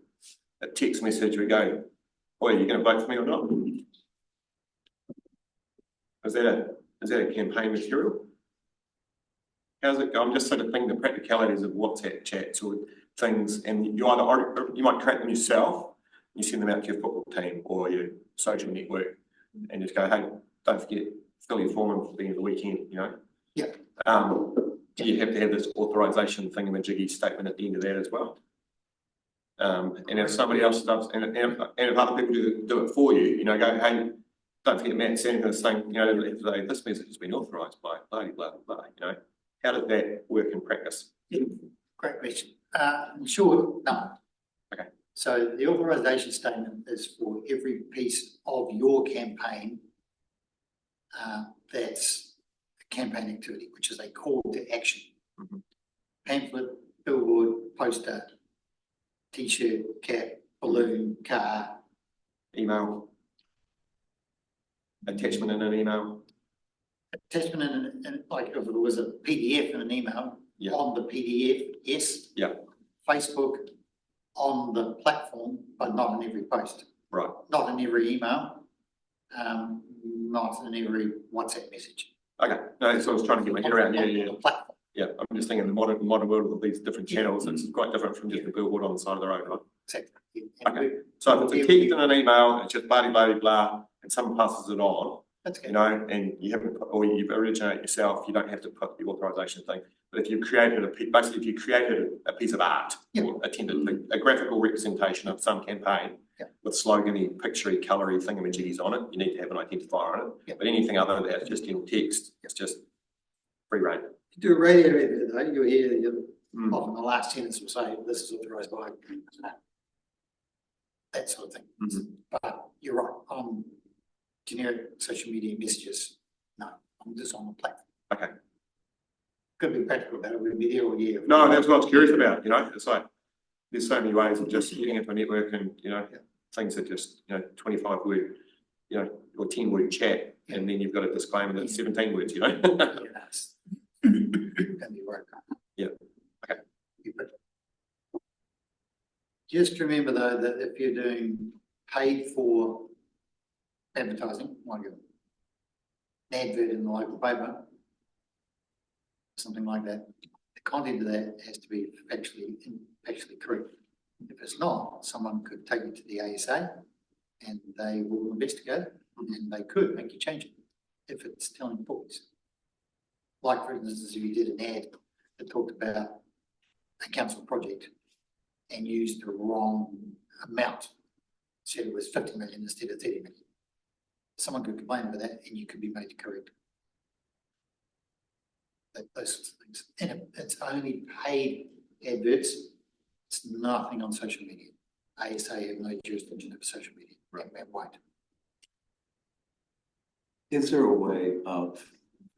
S8: a text message where you go, "Boy, are you going to vote for me or not?" Is that a campaign material? How's it go? I'm just sort of thinking the practicalities of WhatsApp chats or things, and you might create them yourself, you send them out to your football team or your social network, and just go, "Hey, don't forget, fill your form in for the end of the weekend," you know?
S2: Yeah.
S8: Do you have to have this authorisation thingamajiggy statement at the end of that as well? And if somebody else does, and if other people do it for you, you know, go, "Hey, don't forget Matt sending this thing, you know, today, this message has been authorised by blah, blah, blah," you know? How does that work in practice?
S2: Great question. In short, no.
S8: Okay.
S2: So the authorisation statement is for every piece of your campaign that's a campaign activity, which is a call to action. Pamphlet, billboard, poster, t-shirt, cap, balloon, car.
S8: Email, attachment in an email.
S2: Attachment in like if it was a PDF in an email,
S8: Yeah.
S2: on the PDF, yes.
S8: Yeah.
S2: Facebook on the platform, but not in every post.
S8: Right.
S2: Not in every email, not in every WhatsApp message.
S8: Okay, no, so I was trying to get my head around,
S2: On the
S8: yeah.
S2: platform.
S8: Yeah, I'm just thinking the modern world of these different channels, it's quite different from just a billboard on the side of the road, right?
S2: Exactly. And
S8: Okay. So if it's a text in an email, it's just blah, blah, blah, and someone passes it on,
S2: that's good.
S8: you know, and you haven't put, or you've originated yourself, you don't have to put the authorization thing. But if you created basically if you created a piece of art or attended a graphical representation of some campaign with slogany, picturey, colory thingamajiggies on it, you need to have an identifier on it. But anything other than that, it's just in text, it's just free rein.
S2: You do a radio edit though, you'll hear often the last sentence will say, "This is authorised by," that sort of thing. But you're right, on generic social media messages, no, I'm just on the platform.
S8: Okay.
S2: Could be practical about it, we'll be there all year.
S8: No, that's what I was curious about, you know, it's like, there's so many ways of just getting into a network and, you know, things that just, you know, 25 word, you know, or 10 word chat, and then you've got a disclaimer that's 17 words, you know?
S2: Can be work.
S8: Yeah. Okay.
S2: Just remember though, that if you're doing paid for advertising, like an advert in the local paper, something like that, the content of that has to be factually correct. If it's not, someone could take it to the ASA and they will investigate it and they could make you change it if it's telling false. Like for instance, if you did an ad that talked about a council project and used the wrong amount, said it was 50 million instead of 30 million. Someone could complain about that and you could be made to correct those sorts of things. And it's only paid adverts, it's nothing on social media. ASA have no jurisdiction over social media. Right. And
S5: Is there a way of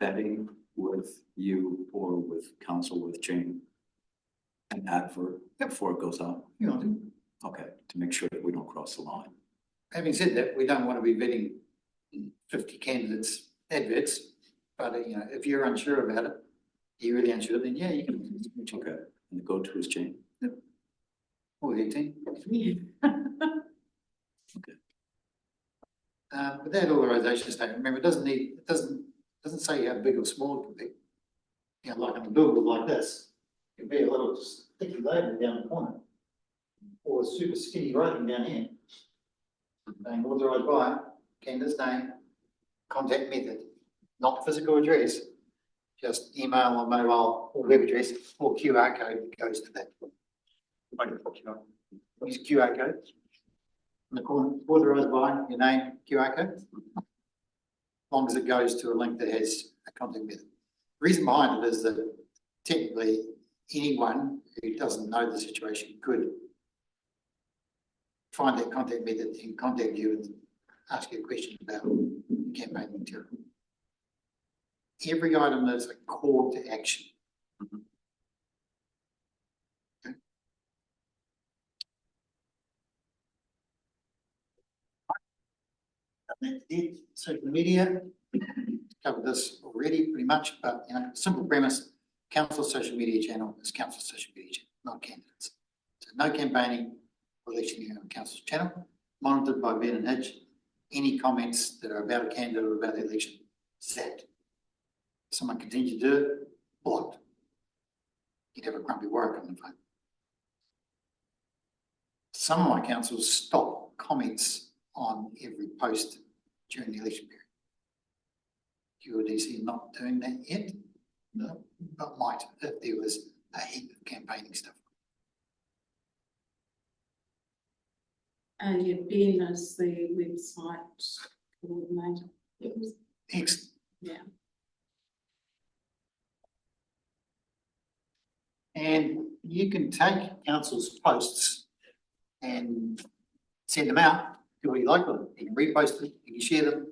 S5: vetting with you or with council with Jane an advert before it goes out?
S2: You know,
S5: Okay, to make sure that we don't cross the line.
S2: having said that, we don't want to be vetting 50 candidates adverts, but you know, if you're unsure about it, you're really unsure, then yeah, you can.
S5: Okay, and the go-to is Jane.
S2: Or 18.
S5: Okay.
S2: But that authorization statement, remember, it doesn't say how big or small it can be. You know, like on a billboard like this, it can be a little sticky label down the corner. Or super skinny writing down here. Saying authorised by candidate's name, contact method, not physical address, just email or mobile or web address or QR code that goes to that. Use QR code. In the corner, authorised by your name, QR code. As long as it goes to a link that has a contact method. The reason behind it is that technically anyone who doesn't know the situation could find that contact method and contact you and ask you a question about campaign material. Every item that's a call to action. Okay. That's it. Social media, covered this already pretty much, but you know, simple premise, council's social media channel is council's social media channel, not candidates. So no campaigning or election on council's channel, monitored by Ben and Hitch. Any comments that are about a candidate or about the election, zapped. If someone continues to do it, blocked. You'd have a grumpy work on the phone. Some of my councils stop comments on every post during the election period. QLDC not doing that yet, no, but might if there was a heap of campaigning stuff.
S3: And you've been as the website coordinator.
S2: Excellent.
S3: Yeah.
S2: And you can take council's posts and send them out, do what you like with them. You can repost them, you can share them,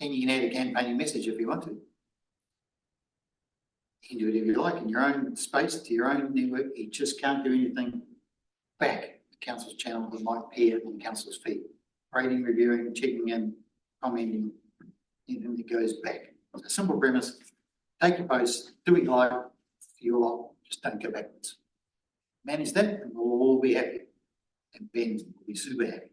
S2: and you can add a campaigning message if you want to. You can do whatever you like in your own space, to your own network. You just can't do anything back. Council's channel that might appear on council's feed. Rating, reviewing, checking in, commenting, anything that goes back. It's a simple premise. Take your posts, do what you like, you lot, just don't go backwards. Manage that and we'll all be happy. And Ben will be super happy.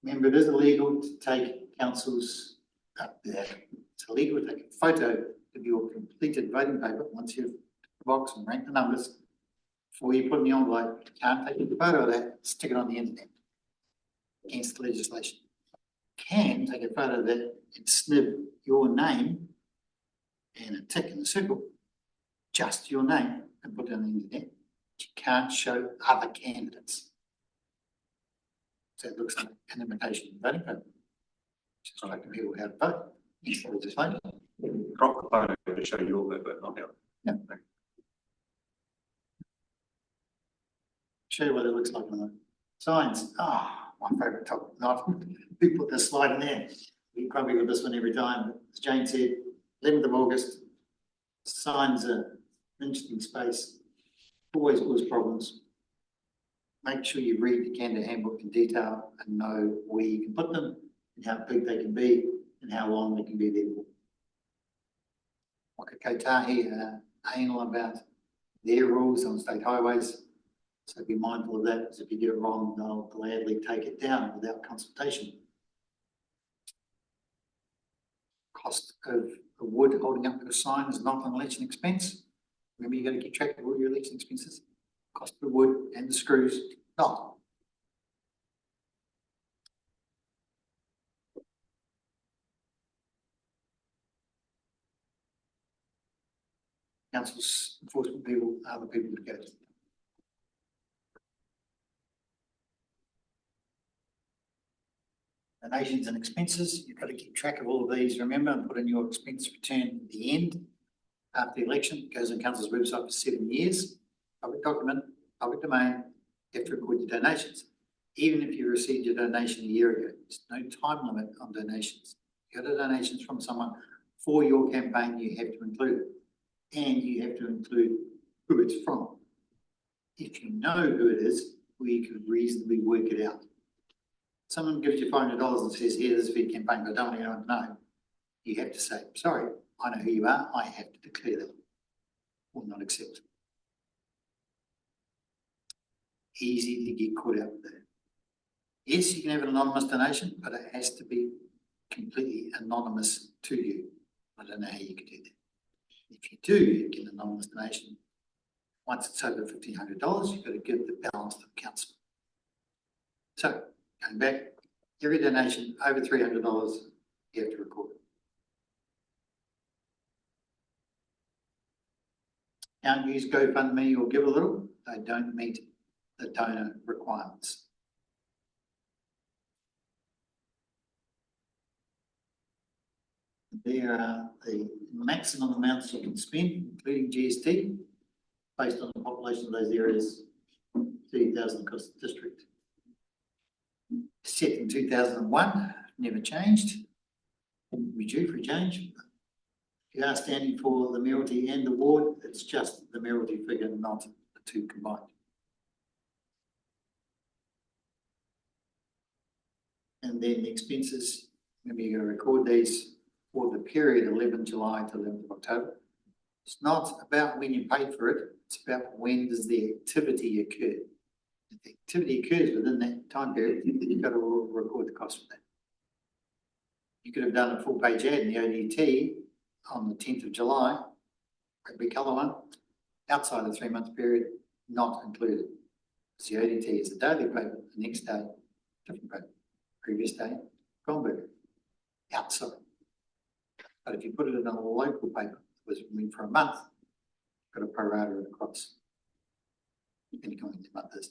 S2: Remember, it is illegal to take council's it's illegal to take a photo of your completed voting paper once you've the box and rank the numbers. Before you put in the envelope, you can't take a photo of that, stick it on the internet. Against the legislation. Can take a photo of that and snip your name and a tick in the circle, just your name, and put it on the internet. You can't show other candidates. So it looks like an imitation voting paper. Just like people how to vote. Against the legislation.
S8: Crop the photo to show your bit, but not yours.
S2: Yeah. Show you what it looks like on the signs. Ah, my favourite topic. Not we put this slide in there. We grumpy with this one every time. But as Jane said, 11th of August. Signs are an interesting space. Always cause problems. Make sure you read the candidate handbook in detail and know where you can put them and how big they can be and how long they can be there for. Whakatahi are anal about their rules on state highways. So be mindful of that, because if you get it wrong, they'll gladly take it down without consultation. Cost of wood holding up to a sign is not an election expense. Remember, you've got to keep track of all your election expenses. Cost of wood and the screws, not. Council's enforcement people are the people to go to. Donations and expenses, you've got to keep track of all of these, remember, and put in your expense return at the end. After the election, it goes on council's website for 7 years. Public document, public domain, you have to record your donations. Even if you received your donation a year ago, there's no time limit on donations. you got a donation from someone for your campaign, you have to include it. And you have to include who it's from. If you know who it is, we could reasonably work it out. Someone gives you $500 and says, here, this is for your campaign, but I don't want anyone to know. You have to say, sorry, I know who you are, I have to declare that or not accept. Easy to get caught out with that. Yes, you can have an anonymous donation, but it has to be completely anonymous to you. I don't know how you could do that. If you do get an anonymous donation, once it's over $1,500, you've got to give the balance to the council. So, going back, every donation over $300, you have to record it. Can't use GoFundMe or Give a Little. They don't meet the donor requirements. There are the maximum amounts you can spend, including GST, based on the population of those areas, 30,000 across the district. Set in 2001, never changed. We due for a change. If you are standing for the mayoralty and the ward, it's just the mayoralty figure, not the two combined. And then the expenses, maybe you're going to record these for the period 11 July to 11th of October. It's not about when you paid for it, it's about when does the activity occur. If the activity occurs within that time period, you've got to record the cost for that. You could have done a full page ad in the ODT on the 10th of July, a big colour one, outside the 3 month period, not included. Because the ODT is the daily paper, the next day, different paper, previous day, Goldberg, outside. But if you put it in a local paper, it was for a month, you've got to prorata it across, depending on when the month is.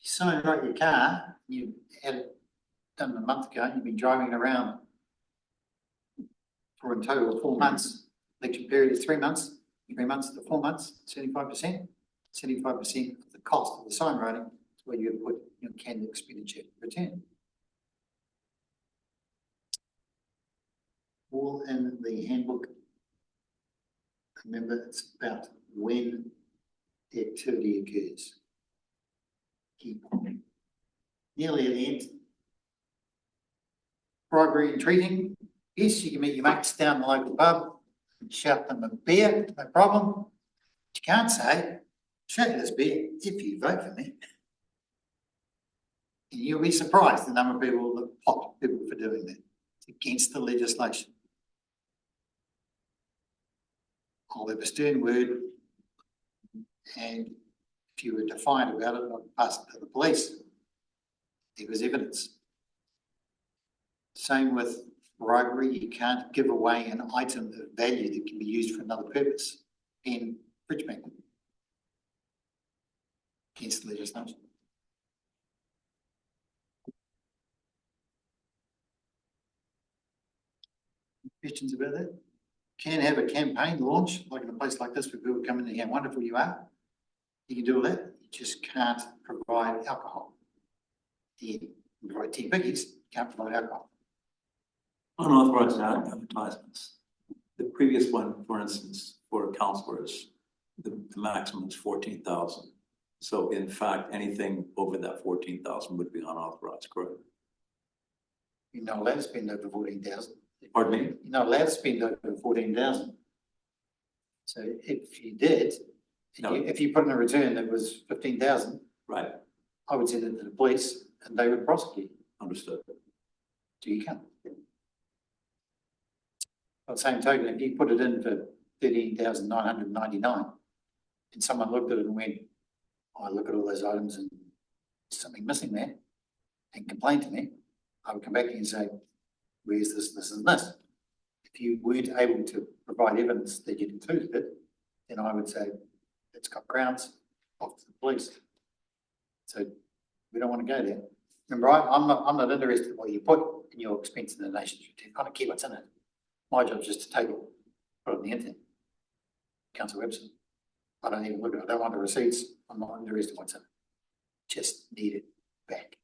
S2: You sign write your car, you had it done a month ago, and you've been driving it around for a total of 4 months. Election period is 3 months, 3 months to 4 months, 75%. 75% of the cost of the sign writing is where you put your candidate expenditure return. All in the handbook. Remember, it's about when the activity occurs. Key point. Nearly at the end. Bribery and treating. Yes, you can meet your mates down the local pub and shout them a beer, no problem. But you can't say, show you this beer if you vote for me. And you'll be surprised the number of people that pot people for doing that. It's against the legislation. I'll have a stern word, and if you were defiant about it, I'd pass it to the police. There was evidence. Same with bribery. You can't give away an item of value that can be used for another purpose in fridge magnet. Against the legislation. Questions about that? Can have a campaign launch, like in a place like this where people come in and hear how wonderful you are. You can do all that. You just can't provide alcohol. You can provide tea biggies, you can't provide alcohol.
S5: Unauthorized advertisements. The previous one, for instance, for councillors, the maximum is 14,000. So in fact, anything over that 14,000 would be unauthorized, correct?
S2: You're not allowed to spend over 14,000.
S5: Pardon me?
S2: You're not allowed to spend over 14,000. So if you did,
S5: No.
S2: if you put in a return that was 15,000,
S5: Right,
S2: I would send it to the police and they would prosecute.
S5: understood.
S2: So you can't. By the same token, if you put it in for 13,999 and someone looked at it and went, I look at all those items and there's something missing there, and complained to me, I would come back to you and say, where's this, this and this? If you weren't able to provide evidence that you'd included it, then I would say, it's got grounds, off to the police. So we don't want to go there. Remember, I'm not interested in what you put in your expense and donations return. I don't care what's in it. My job is just to take it, put it on the internet, council website. I don't even look at it. I don't want the receipts. I'm not interested in what's in it. Just need it back.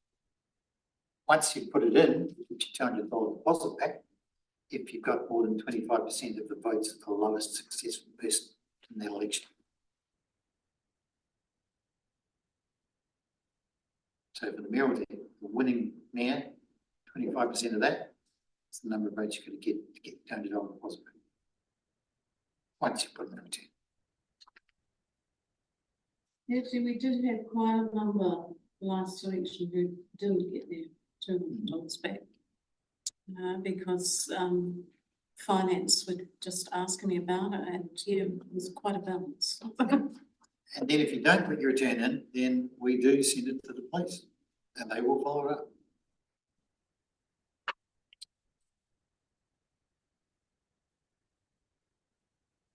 S2: Once you put it in, you get your $200 deposit back. if you've got more than 25% of the votes of the lowest successful person in that election. So for the mayoralty, the winning mayor, 25% of that is the number of votes you're going to get counted on the positive. Once you put them in.
S3: Actually, we did have quite a number last election who didn't get their $200 back. Because finance were just asking me about it, and yeah, it was quite a balance.
S2: And then if you don't put your return in, then we do send it to the police and they will follow it up.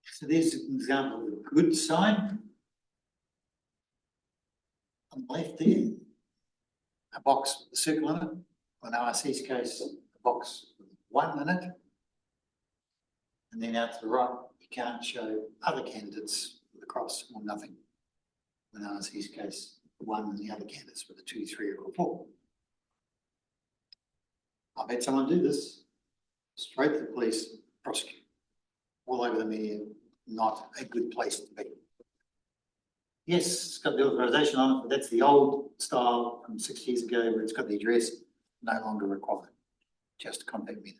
S2: So there's an example of a good sign. On the left there, a box with a circle in it. On RC's case, a box with 1 in it. And then out to the right, you can't show other candidates with a cross or nothing. In RC's case, 1 and the other candidates with a 2, 3 or a 4. I've had someone do this, straight to the police, prosecute. All over the media, not a good place to be. Yes, it's got the authorisation on it, but that's the old style from 6 years ago where it's got the address, no longer required, just contact me.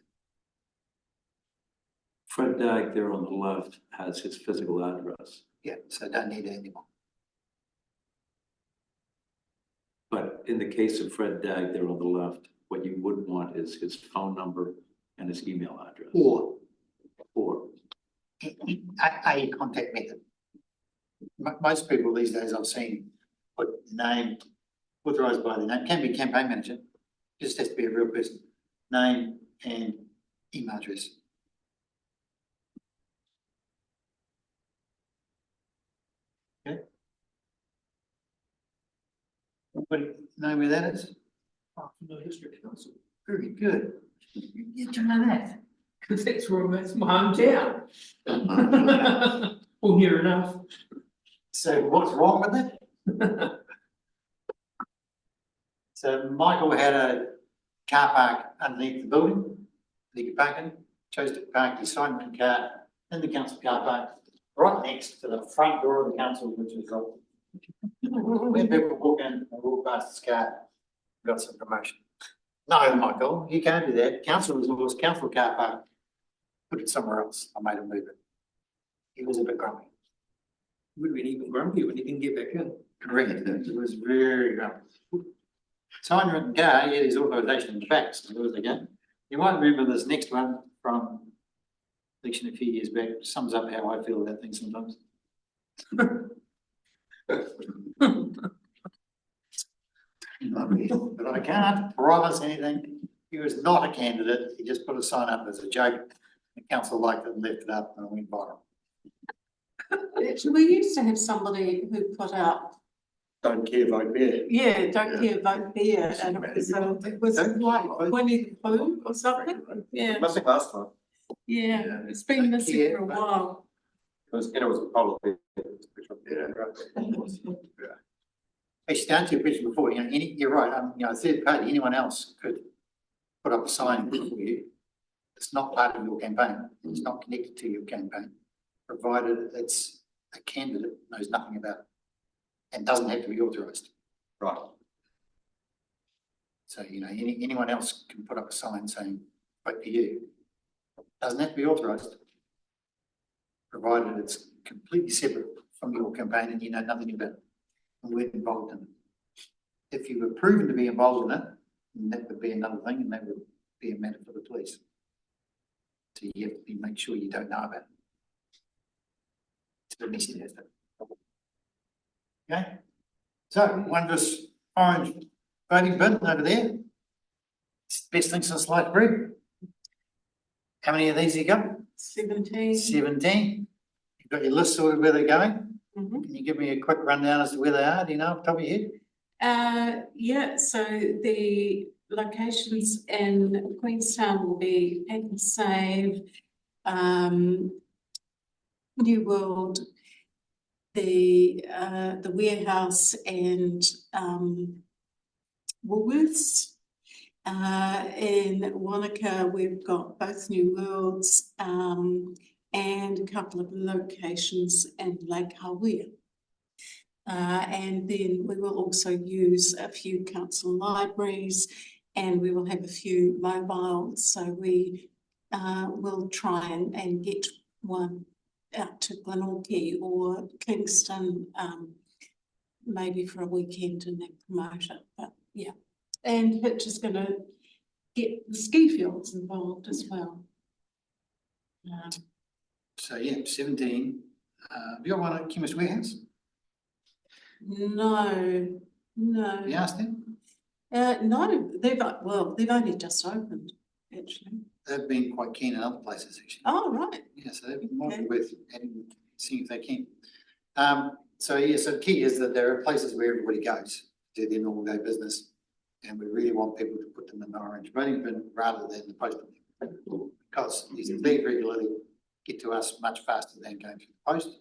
S5: Fred Dagg there on the left has his physical address.
S2: Yeah, so don't need it anymore.
S5: But in the case of Fred Dagg there on the left, what you would want is his phone number and his email address.
S2: Or
S5: Or
S2: a contact method. Most people these days I've seen put name, authorised by the name, can be campaign manager, just has to be a real person, name and email address. Okay. Anybody know where that is?
S6: Oh, no history council.
S2: Very good. Did you know that?
S6: Because that's where it's my hometown. Well, near enough.
S2: So what's wrong with it? So Michael had a car park underneath the building. He could park in, chose to park his Simon car in the council car park, right next to the front door of the council, which is open. When people walk in, they walk past his car, got some promotion. No, Michael, you can't do that. Council resource, council car park. Put it somewhere else. I made him move it. He was a bit grumpy.
S6: Would have been even grumpy when he didn't get back in.
S2: Correct. It was very grumpy. Sign written car, he had his authorisation in the back, so there was again. You might remember this next one from election a few years back, sums up how I feel about things sometimes. But I can't promise anything. He was not a candidate. He just put a sign up as a joke. The council liked it and left it up and it went viral.
S3: Actually, we used to have somebody who put out,
S8: Don't care, vote there.
S3: yeah, don't care, vote there, and it was like Winnie the Pooh or something, yeah,
S8: Missing last time.
S3: yeah, it's been missing for a while.
S8: It was a poll.
S2: Actually, to answer your question before, you're right, third party, anyone else could put up a sign for you. It's not part of your campaign. It's not connected to your campaign, provided it's a candidate knows nothing about it and doesn't have to be authorised.
S8: Right.
S2: So, anyone else can put up a sign saying, vote for you. Doesn't have to be authorised, provided it's completely separate from your campaign and you know nothing about it and we're involved in it. If you were proven to be involved in it, then that would be another thing and that would be a matter for the police. So you have to make sure you don't know about it. It's at least it has to. Okay, so one of this orange voting bin over there. It's the best thing since sliced bread. How many of these you got?
S3: 17.
S2: 17. You've got your list sorted where they're going.
S3: Mhm.
S2: Can you give me a quick rundown as to where they are? Do you know off the top of your head?
S3: Yeah, so the locations in Queenstown will be Pack and Save, New World, the warehouse and Woolworths. In Wanaka, we've got both New Worlds, and a couple of locations in Lake Hawea. And then we will also use a few council libraries, and we will have a few mobiles. So we will try and get one out to Glenorchy or Kingston, maybe for a weekend and then promote it. But yeah, and Hitch is going to get the ski fields involved as well.
S2: So yeah, 17. Have you got one at Chemist Warehouse?
S3: No.
S2: Have you asked them?
S3: No, they've only just opened, actually.
S2: They've been quite keen in other places, actually.
S3: Oh, right.
S2: Yeah, so they've been worth seeing if they can. So yeah, so the key is that there are places where everybody goes to do their normal day business, and we really want people to put them in the orange voting bin rather than the post bin, because these leave regularly get to us much faster than going through the post.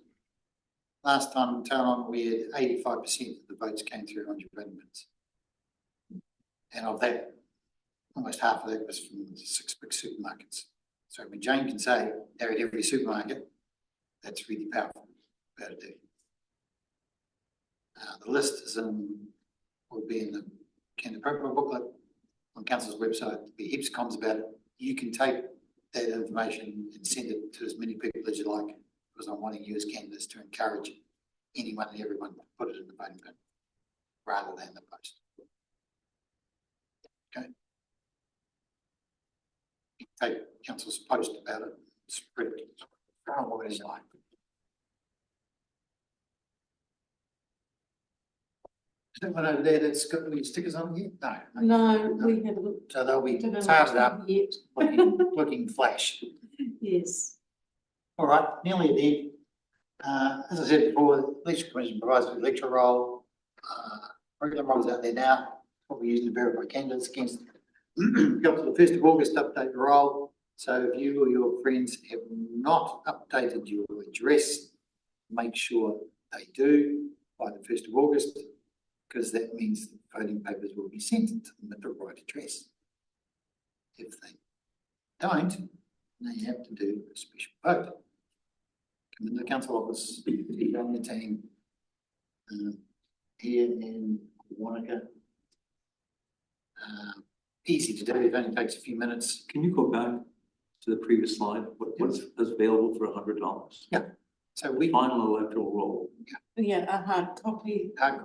S2: Last time in town we had 85% of the votes came through orange voting bins, and of that, almost half of that was from the 6 big supermarkets. So when Jane can say they're at every supermarket, that's really powerful about it. The list is will be in the candidate profile booklet on council's website. There'll be heaps of comms about it. You can take that information and send it to as many people as you like, because I'm wanting you as candidates to encourage anyone and everyone to put it in the voting bin rather than the post. Okay. You can take council's post about it, spread it, what it's like. Is that one over there that's got any stickers on here?
S3: No, we haven't.
S2: So they'll be
S3: Didn't
S2: started up,
S3: yet.
S2: looking flash.
S3: Yes.
S2: All right, nearly there. As I said before, the Election Commission provides a electoral roll. Regular rolls out there now, what we use to verify candidates against. Got to the 1st of August to update the roll. So if you or your friends have not updated your address, make sure they do by the 1st of August, because that means the voting papers will be sent to them at the right address. If they don't, they have to do a special vote. Come into the council office, you on the team here in Wanaka. Easy to do, it only takes a few minutes.
S5: Can you go back to the previous slide? What's available for $100?
S2: Yeah. So we
S5: Final electoral roll.
S3: Yeah, a hard copy.
S5: Okay.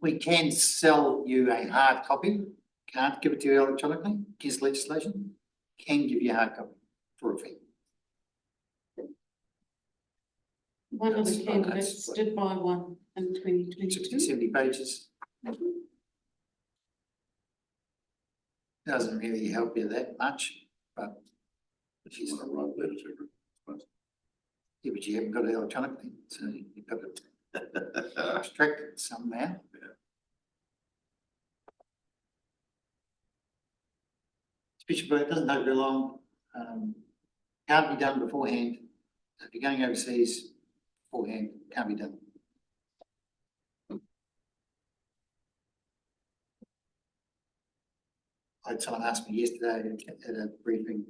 S2: We can sell you a hard copy. Can't give it to you electronically against legislation. Can give you a hard copy for a fee.
S3: One of the
S2: That's
S3: candidates
S2: fine.
S3: did buy one in 2022.
S2: 60, 70 pages. Doesn't really help you that much, but
S4: If you want to write letters every,
S2: yeah, but you haven't got it electronically, so you've got to extract it somehow. Special vote doesn't take very long. Can't be done beforehand. If you're going overseas, beforehand, can't be done. I had someone ask me yesterday at a briefing,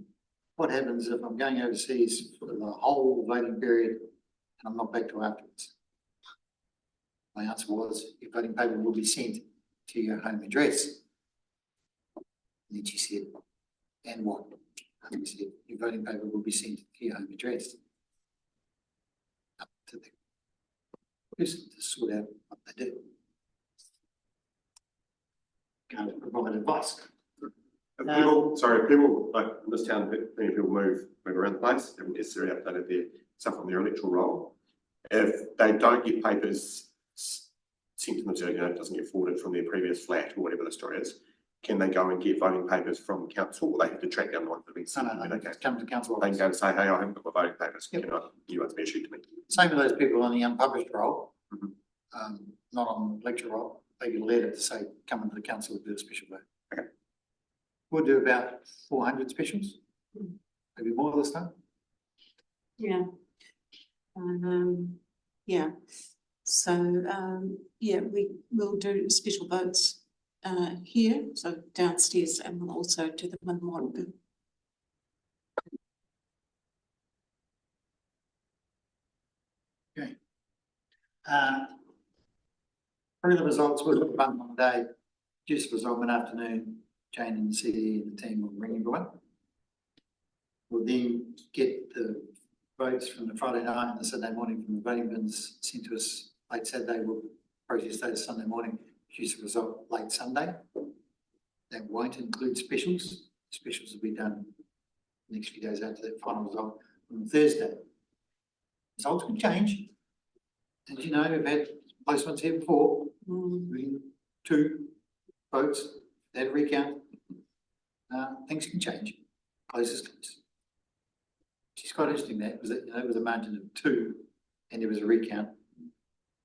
S2: what happens if I'm going overseas for the whole voting period and I'm not back till afterwards? My answer was, your voting paper will be sent to your home address. And then she said, and what? And I said, your voting paper will be sent to your home address. Up to the person to sort out what they do. Can't provide advice.
S8: People like in this town, many people move around the place, haven't necessarily updated their stuff on their electoral roll. If they don't get papers sent to them, so it doesn't get forwarded from their previous flat or whatever the story is, can they go and get voting papers from council, or they have to track down the ones that have been sent?
S2: No, come to council
S8: They
S2: office.
S8: can go and say, hey, I haven't got my voting papers,
S2: Yep.
S8: can I, you want to be issued to me?
S2: Same with those people on the unpublished roll,
S8: Mhm.
S2: not on lecture roll, they get a letter to say, come into the council and do a special vote.
S8: Okay.
S2: We'll do about 400 specials, maybe more this time.
S3: Yeah. Yeah. So, yeah, we will do special votes here, so downstairs, and we'll also do them in Moruga.
S2: Probably the results will be done one day, just result in the afternoon. Jane and the CD and the team will ring everyone. We'll then get the votes from the Friday night and the Sunday morning from the voting bins sent to us late Saturday. We'll process those Sunday morning, produce the result late Sunday. That won't include specials. Specials will be done the next few days after that final result on Thursday. Results can change. As you know, we've had close ones here before. We 2 votes, that recount. Things can change. Close is close. It's quite interesting that was it was a margin of 2 and there was a recount.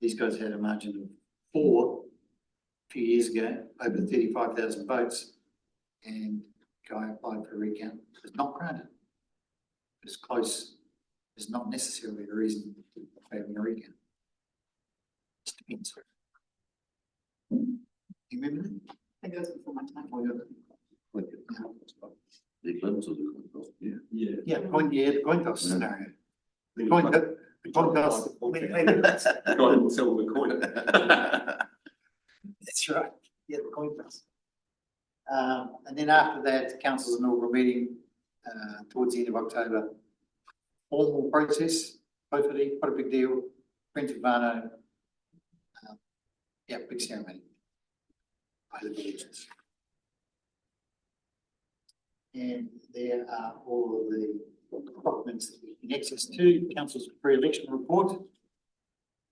S2: These guys had a margin of 4 a few years ago, over 35,000 votes, and guy applied for a recount. It was not granted. It's close is not necessarily a reason for having a recount. Just depends. You remember that?
S7: I think it was before my time.
S4: The glimpse of the control, yeah.
S2: Yeah, the coin toss scenario. The coin toss.
S8: Go ahead and sell the coin.
S2: That's right. Yeah, the coin toss. And then after that, council's inaugural meeting, towards the end of October. Formal process, hopefully, quite a big deal. Friends of Varno. Yeah, big ceremony. By the villages. And there are all of the documents that we can access to. Council's pre-election report.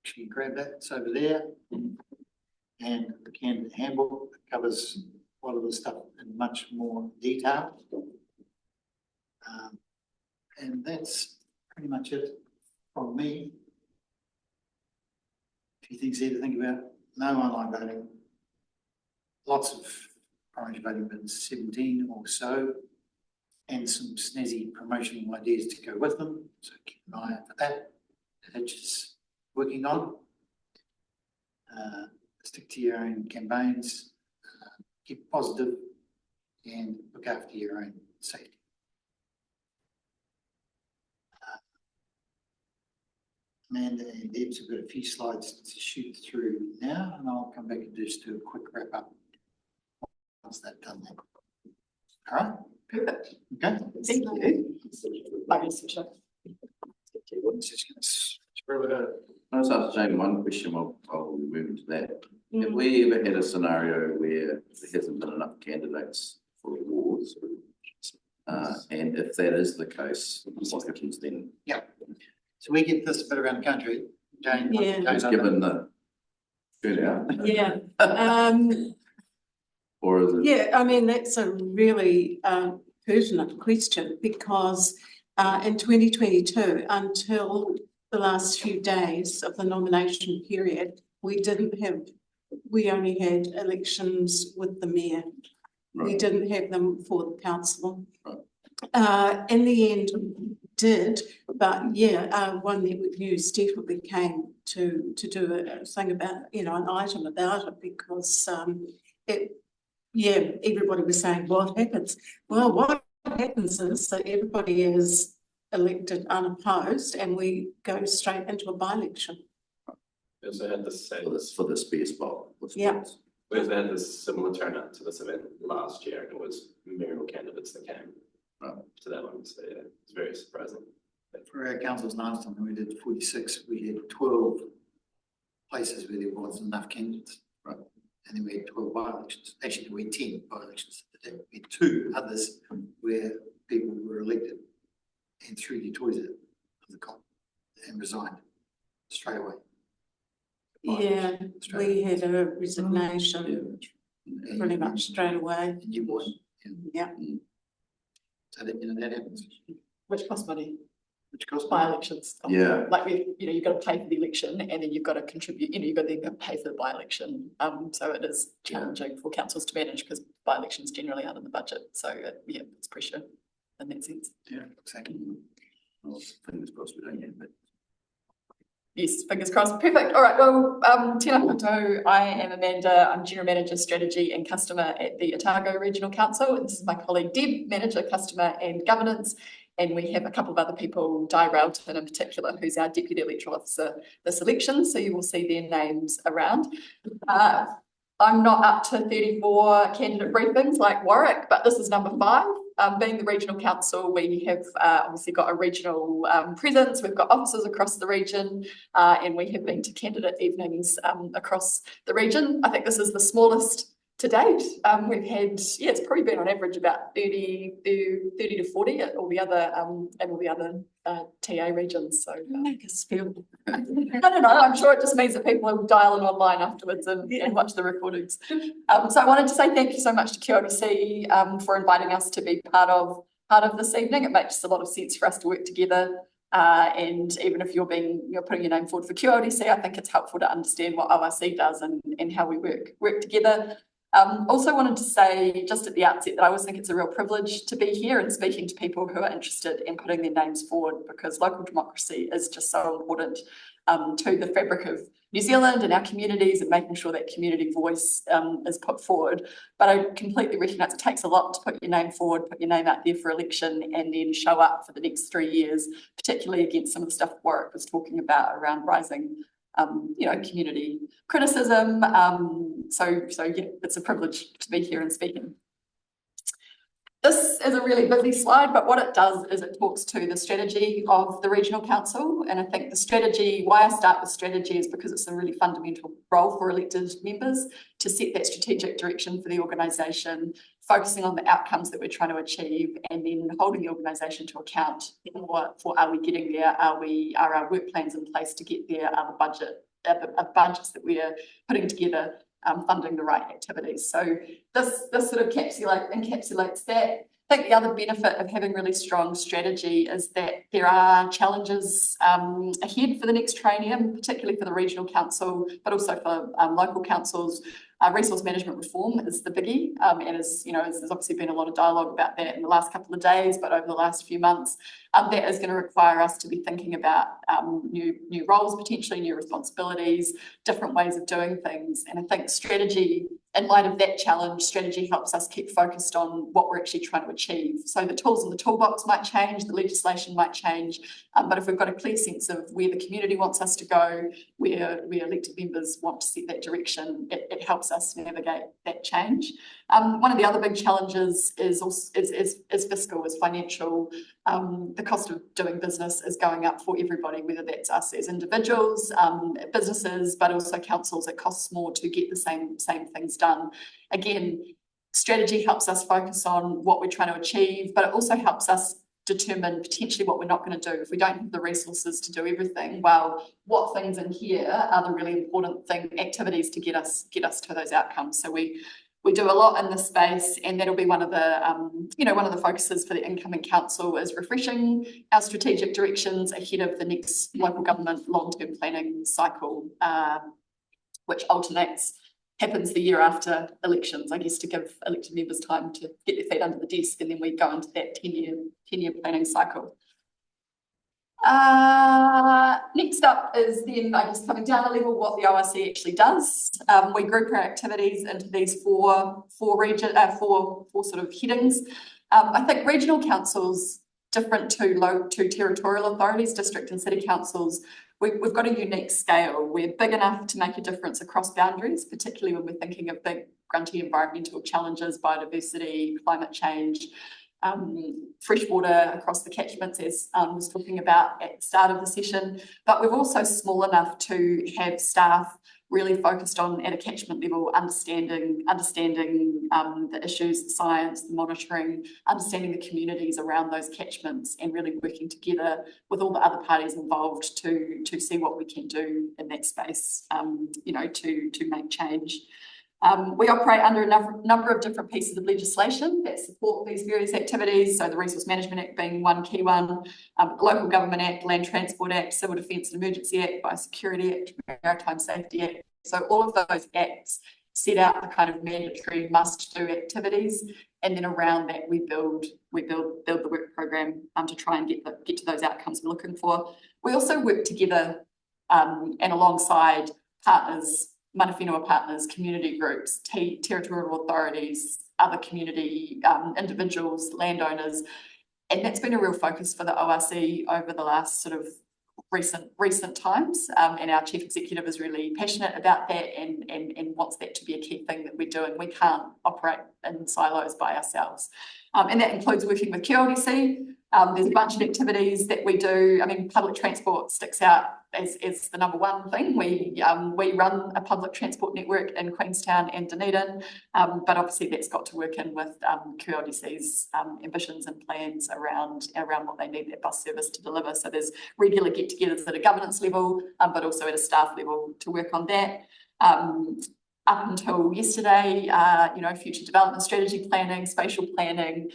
S2: Actually, grab that, it's over there. And the candidate handbook that covers a lot of the stuff in much more detail. And that's pretty much it from me. A few things there to think about. No online voting. Lots of orange voting bins, 17 or so. And some snazzy promotional ideas to go with them. So keep an eye out for that. Hitch is working on. Stick to your own campaigns. Keep positive and look after your own safety. Amanda and Debs have got a few slides to shoot through now, and I'll come back and just do a quick wrap up once that's done. All right.
S7: Perfect.
S2: Okay.
S7: Thank you. Like Mr. Chair.
S4: I just ask Jane one question while we're moving to that. Have we ever had a scenario where there hasn't been enough candidates for awards? And if that is the case, what happens then?
S2: Yeah. So we get this a bit around the country. Jane,
S3: Yeah.
S4: Just given the turnout,
S3: Yeah.
S4: or is it?
S3: Yeah, I mean, that's a really pertinent question because in 2022, until the last few days of the nomination period, we only had elections with the mayor.
S4: Right.
S3: We didn't have them for the council.
S4: Right.
S3: In the end, did, but yeah, one network news definitely came to do a thing about, an item about it because everybody was saying, what happens? Well, what happens is that everybody is elected unopposed and we go straight into a by-election.
S9: We also had the same.
S4: For the spare spot.
S3: Yeah.
S9: We also had this similar turnout to this event last year, and it was mayoral candidates that came to that one. So yeah, it's very surprising.
S2: For our councils last time, we did 46, we had 12 places where there wasn't enough candidates.
S4: Right.
S2: And then we had 12 by-elections. Actually, we had 10 by-elections. We had 2 others where people were elected and threw their toys out of the cop and resigned straight away.
S3: Yeah, we had a resignation pretty much straight away.
S2: And you won.
S3: Yeah.
S2: So that, that happens.
S7: Which costs money.
S2: Which costs
S7: By elections.
S4: Yeah.
S7: Like you've got to pay for the election and then you've got to contribute, you've got to then pay for the by-election. So it is challenging for councils to manage because by-elections generally aren't in the budget. So yeah, it's pressure in that sense.
S2: Yeah, exactly.
S4: Well, fingers crossed we don't get that.
S7: Yes, fingers crossed. Perfect. All right. Well, tēnā koutou. I am Amanda. I'm General Manager Strategy and Customer at the Otago Regional Council. And this is my colleague Deb, Manager Customer and Governance. And we have a couple of other people, Di Railton in particular, who's our Deputy Electoral Officer this election. So you will see their names around. I'm not up to 34 candidate briefings like Warwick, but this is number 5. Being the regional council, we have obviously got a regional presence. We've got offices across the region, and we have been to candidate evenings across the region. I think this is the smallest to date. We've had, it's probably been on average about 30 to 40 at all the other TA regions. So
S3: Make us feel.
S7: I don't know. I'm sure it just means that people will dial in online afterwards and watch the recordings. So I wanted to say thank you so much to QLDC for inviting us to be part of this evening. It makes a lot of sense for us to work together. And even if you're putting your name forward for QLDC, I think it's helpful to understand what ORC does and how we work together. Also wanted to say just at the outset that I always think it's a real privilege to be here and speaking to people who are interested in putting their names forward, because local democracy is just so important to the fabric of New Zealand and our communities, and making sure that community voice is put forward. But I completely recognise it takes a lot to put your name forward, put your name out there for election, and then show up for the next 3 years, particularly against some of the stuff Warwick was talking about around rising community criticism. So yeah, it's a privilege to be here and speaking. This is a really busy slide, but what it does is it talks to the strategy of the Regional Council. And I think the strategy, why I start with strategy is because it's a really fundamental role for elected members to set that strategic direction for the organisation, focusing on the outcomes that we're trying to achieve, and then holding the organisation to account for are we getting there? Are our work plans in place to get there? Are the budgets that we are putting together funding the right activities? So this sort of encapsulates that. I think the other benefit of having really strong strategy is that there are challenges ahead for the next triennium, particularly for the Regional Council, but also for local councils. Resource management reform is the biggie, and there's obviously been a lot of dialogue about that in the last couple of days, but over the last few months, that is going to require us to be thinking about new roles, potentially new responsibilities, different ways of doing things. And I think strategy, in light of that challenge, strategy helps us keep focused on what we're actually trying to achieve. So the tools in the toolbox might change, the legislation might change, but if we've got a clear sense of where the community wants us to go, where elected members want to set that direction, it helps us navigate that change. One of the other big challenges is fiscal, is financial. The cost of doing business is going up for everybody, whether that's us as individuals, businesses, but also councils. It costs more to get the same things done. Again, strategy helps us focus on what we're trying to achieve, but it also helps us determine potentially what we're not going to do. If we don't have the resources to do everything, well, what things in here are the really important activities to get us to those outcomes? So we do a lot in this space, and that'll be one of the focuses for the incoming council, is refreshing our strategic directions ahead of the next local government long-term planning cycle, which happens the year after elections, I guess, to give elected members time to get their feet under the desk, and then we go into that 10-year planning cycle. Next up is then, I guess, coming down a level, what the ORC actually does. We group our activities into these four sort of headings. I think regional councils, different to territorial authorities, district and city councils, we've got a unique scale. We're big enough to make a difference across boundaries, particularly when we're thinking of big grunty environmental challenges, biodiversity, climate change, freshwater across the catchments, as was talking about at the start of the session. But we're also small enough to have staff really focused on, at a catchment level, understanding the issues, the science, the monitoring, understanding the communities around those catchments, and really working together with all the other parties involved to see what we can do in that space, to make change. We operate under a number of different pieces of legislation that support these various activities. So the Resource Management Act being one key one, Local Government Act, Land Transport Act, Civil Defence and Emergency Act, Biosecurity Act, Maritime Safety Act. So all of those acts set out the kind of mandatory must-do activities, and then around that we build the work program to try and get to those outcomes we're looking for. We also work together and alongside partners, mana whenua partners, community groups, territorial authorities, other community individuals, landowners. And that's been a real focus for the ORC over the last sort of recent times, and our chief executive is really passionate about that and wants that to be a key thing that we're doing. We can't operate in silos by ourselves, and that includes working with QLDC. There's a bunch of activities that we do. I mean, public transport sticks out as the number one thing. We run a public transport network in Queenstown and Dunedin, but obviously that's got to work in with QLDC's ambitions and plans around what they need that bus service to deliver. So there's regular get-togethers at a governance level, but also at a staff level to work on that. Up until yesterday, future development strategy planning, spatial planning,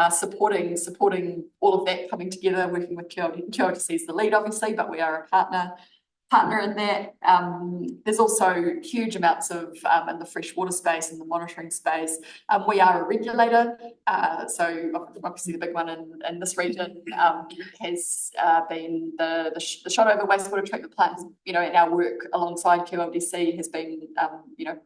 S7: supporting all of that coming together, working with QLDC is the lead, obviously, but we are a partner in that. There's also huge amounts of in the freshwater space and the monitoring space. We are a regulator, so obviously the big one in this region has been the Shotover wastewater treatment plant. And our work alongside QLDC has been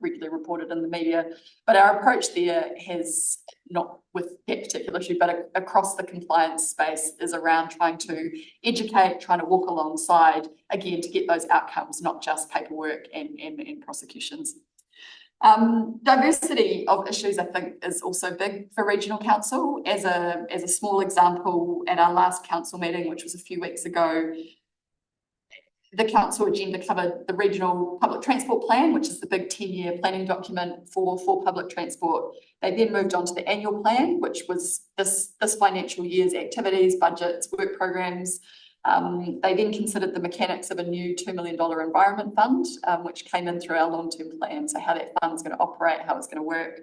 S7: regularly reported in the media. But our approach there has, not with that particular issue, but across the compliance space, is around trying to educate, trying to walk alongside, again, to get those outcomes, not just paperwork and prosecutions. Diversity of issues, I think, is also big for regional council. As a small example, at our last council meeting, which was a few weeks ago, the council agenda covered the regional public transport plan, which is the big 10-year planning document for public transport. They then moved on to the annual plan, which was this financial year's activities, budgets, work programs. They then considered the mechanics of a new $2 million environment fund, which came in through our long-term plan. So how that fund is going to operate, how it's going to work.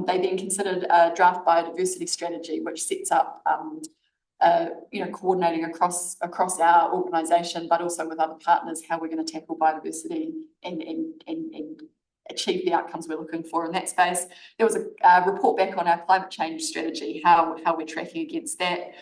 S7: They then considered a draft biodiversity strategy, which sets up coordinating across our organisation, but also with other partners, how we're going to tackle biodiversity and achieve the outcomes we're looking for in that space. There was a report back on our climate change strategy, how we're tracking against that.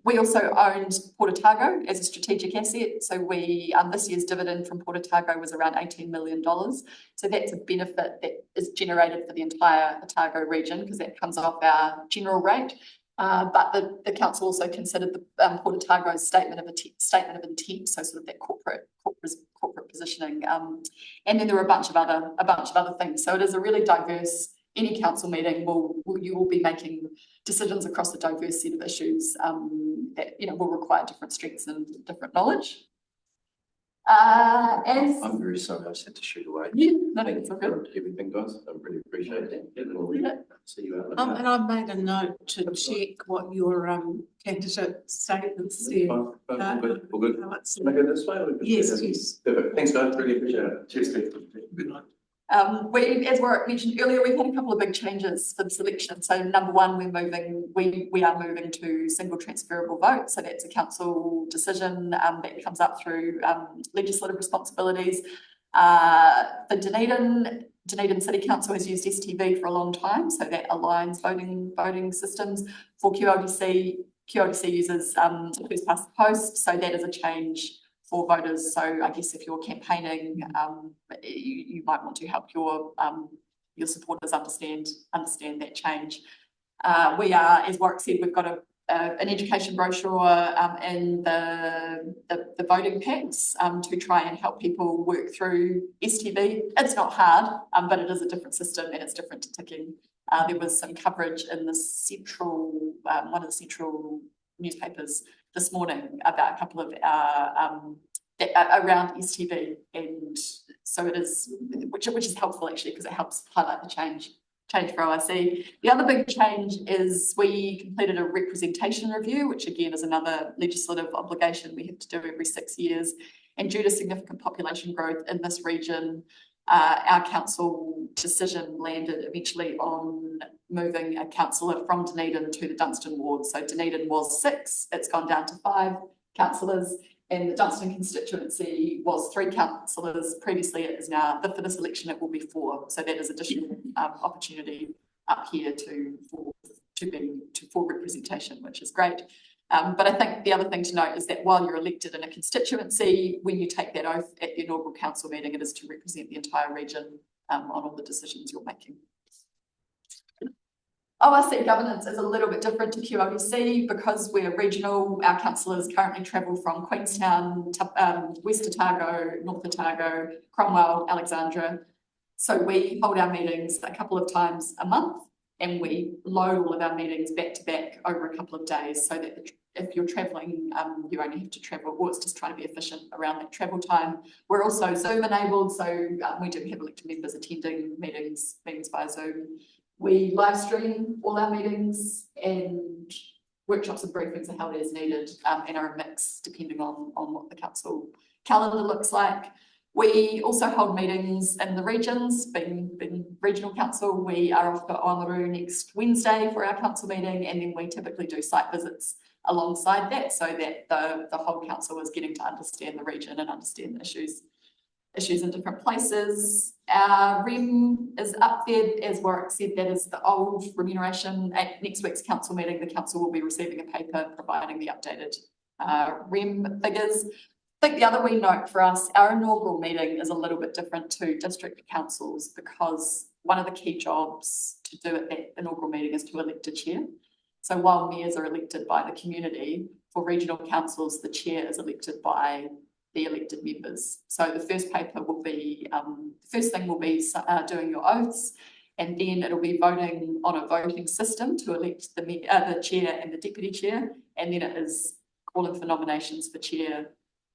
S7: We also owned Port Otago as a strategic asset. So we this year's dividend from Port Otago was around $18 million. So that's a benefit that is generated for the entire Otago region because that comes off our general rate. But the council also considered the Port Otago's statement of intent, so sort of that corporate positioning, and then there were a bunch of other things. So it is a really diverse. Any council meeting you will be making decisions across a diverse set of issues that will require different strengths and different knowledge.
S4: I'm very sorry, I just had to shoot away.
S7: Yeah, no,
S4: Thank
S7: it's
S4: you
S7: all good.
S4: for everything, guys. I really appreciate that.
S7: Yeah.
S4: See you out.
S3: And I've made a note to check what your candidate statements said.
S4: All good. All good.
S3: How it's-
S4: Can I go this way? Or
S3: Yes, yes.
S4: Perfect. Thanks, guys. Really appreciate it.
S8: Cheers, Steve.
S4: Good night.
S7: As Warwick mentioned earlier, we've had a couple of big changes for the selection. So number one, we are moving to single transferable vote. So that's a council decision that comes up through legislative responsibilities. For Dunedin City Council has used STV for a long time, so that aligns voting systems. For QLDC uses first past the post, so that is a change for voters. So I guess if you're campaigning, you might want to help your supporters understand that change. We are, as Warwick said, we've got an education brochure in the voting packs to try and help people work through STV. It's not hard, but it is a different system and it's different to ticking. There was some coverage in the one of the central newspapers this morning about a couple of around STV, and so it is, which is helpful actually because it helps highlight the change for ORC. The other big change is we completed a representation review, which again is another legislative obligation we have to do every 6 years. And due to significant population growth in this region, our council decision landed eventually on moving a councillor from Dunedin to the Dunstan ward. So Dunedin was 6, it's gone down to 5 councillors, and the Dunstan constituency was 3 councillors. Previously, it is now, for this election, it will be 4. So that is additional opportunity up here for representation, which is great. But I think the other thing to note is that while you're elected in a constituency, when you take that oath at the inaugural council meeting, it is to represent the entire region on all the decisions you're making. ORC governance is a little bit different to QLDC because we're regional. Our councillors currently travel from Queenstown, West Otago, North Otago, Cromwell, Alexandra. So we hold our meetings a couple of times a month and we load all of our meetings back to back over a couple of days so that if you're travelling, you only have to travel, or it's just trying to be efficient around that travel time. We're also Zoom enabled, so we do have elected members attending meetings via Zoom. We live stream all our meetings and workshops and briefings are held as needed and are a mix depending on what the council calendar looks like. We also hold meetings in the regions, being regional council. We are off to Oamaru next Wednesday for our council meeting, and then we typically do site visits alongside that so that the whole council is getting to understand the region and understand the issues in different places. Our REM is up there, as Warwick said, that is the old remuneration. At next week's council meeting, the council will be receiving a paper providing the updated REM figures. I think the other wee note for us, our inaugural meeting is a little bit different to district councils because one of the key jobs to do at that inaugural meeting is to elect a chair. So while mayors are elected by the community, for regional councils, the chair is elected by the elected members. So the first paper will be, the first thing will be doing your oaths, and then it'll be voting on a voting system to elect the chair and the deputy chair, and then it is calling for nominations for chair,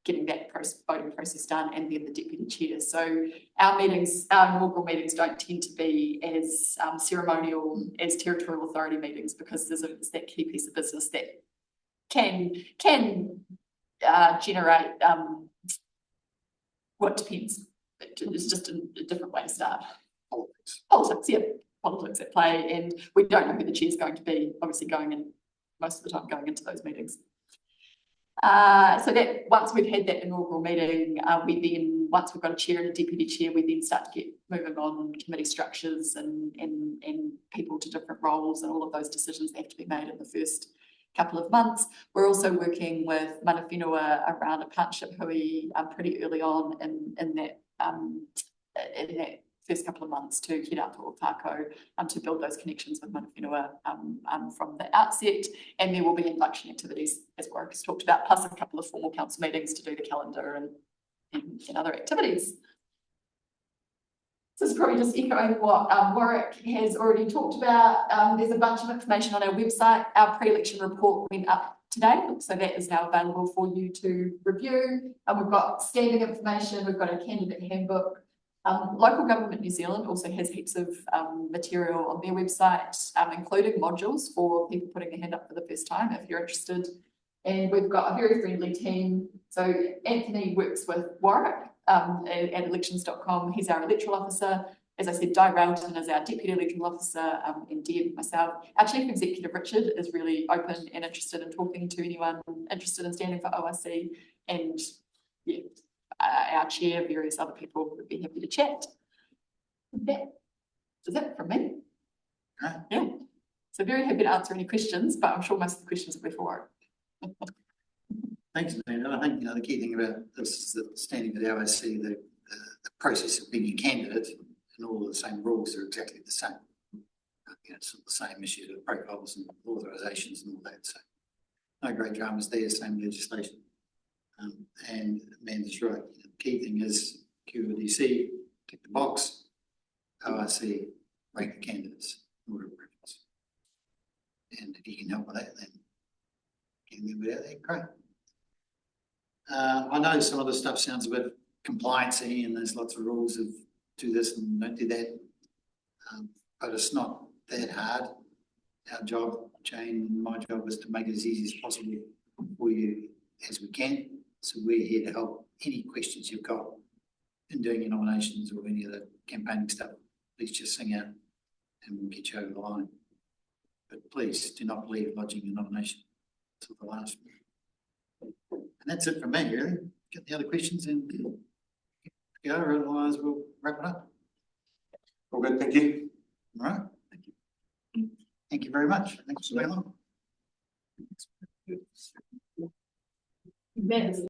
S7: getting that voting process done, and then the deputy chair. So our inaugural meetings don't tend to be as ceremonial as territorial authority meetings because there's that key piece of business that can generate, well, it depends. It's just a different way to start. Politics, yeah. Politics at play, and we don't know who the chair's going to be, obviously most of the time going into those meetings. So that once we've had that inaugural meeting, once we've got a chair and a deputy chair, we then start to get moving on committee structures and people to different roles, and all of those decisions have to be made in the first couple of months. We're also working with mana whenua around a partnership hui pretty early on in that first couple of months to head out to Otako to build those connections with mana whenua from the outset. And there will be induction activities, as Warwick has talked about, plus a couple of formal council meetings to do the calendar and other activities. This is probably just echoing what Warwick has already talked about. There's a bunch of information on our website. Our pre-election report went up today, so that is now available for you to review. We've got standing information, we've got a candidate handbook. Local Government New Zealand also has heaps of material on their website, including modules for people putting their hand up for the first time if you're interested. And we've got a very friendly team. So Anthony works with Warwick at elections.com. He's our electoral officer. As I said, Di Railton is our deputy electoral officer, and Deb, myself. Our chief executive, Richard, is really open and interested in talking to anyone interested in standing for ORC. And yeah, our chair, various other people would be happy to chat. That is it from me. Yeah. So very happy to answer any questions, but I'm sure most of the questions will be for Warwick.
S2: Thanks, Amanda. I think the key thing about this is that standing for the OSC, the process of being a candidate and all the same rules are exactly the same. It's the same issues with profiles and authorisations and all that. So no great dramas there, same legislation. And Amanda's right. The key thing is QLDC, tick the box, ORC, rank the candidates, order of preference. And if you can help with that, then get me out there, great. I know some of the stuff sounds a bit compliance-y and there's lots of rules of do this and don't do that, but it's not that hard. Our job, Jane, and my job is to make it as easy as possible for you as we can. So we're here to help any questions you've got in doing your nominations or any of the campaigning stuff. Please just sing out and we'll get you over the line. But please do not leave lodging your nomination until the last minute. And that's it from me, really. Get the other questions and go, otherwise we'll wrap it up.
S8: All good, thank you.
S2: All right, thank you. Thank you very much. Thanks for being on.
S7: Matt is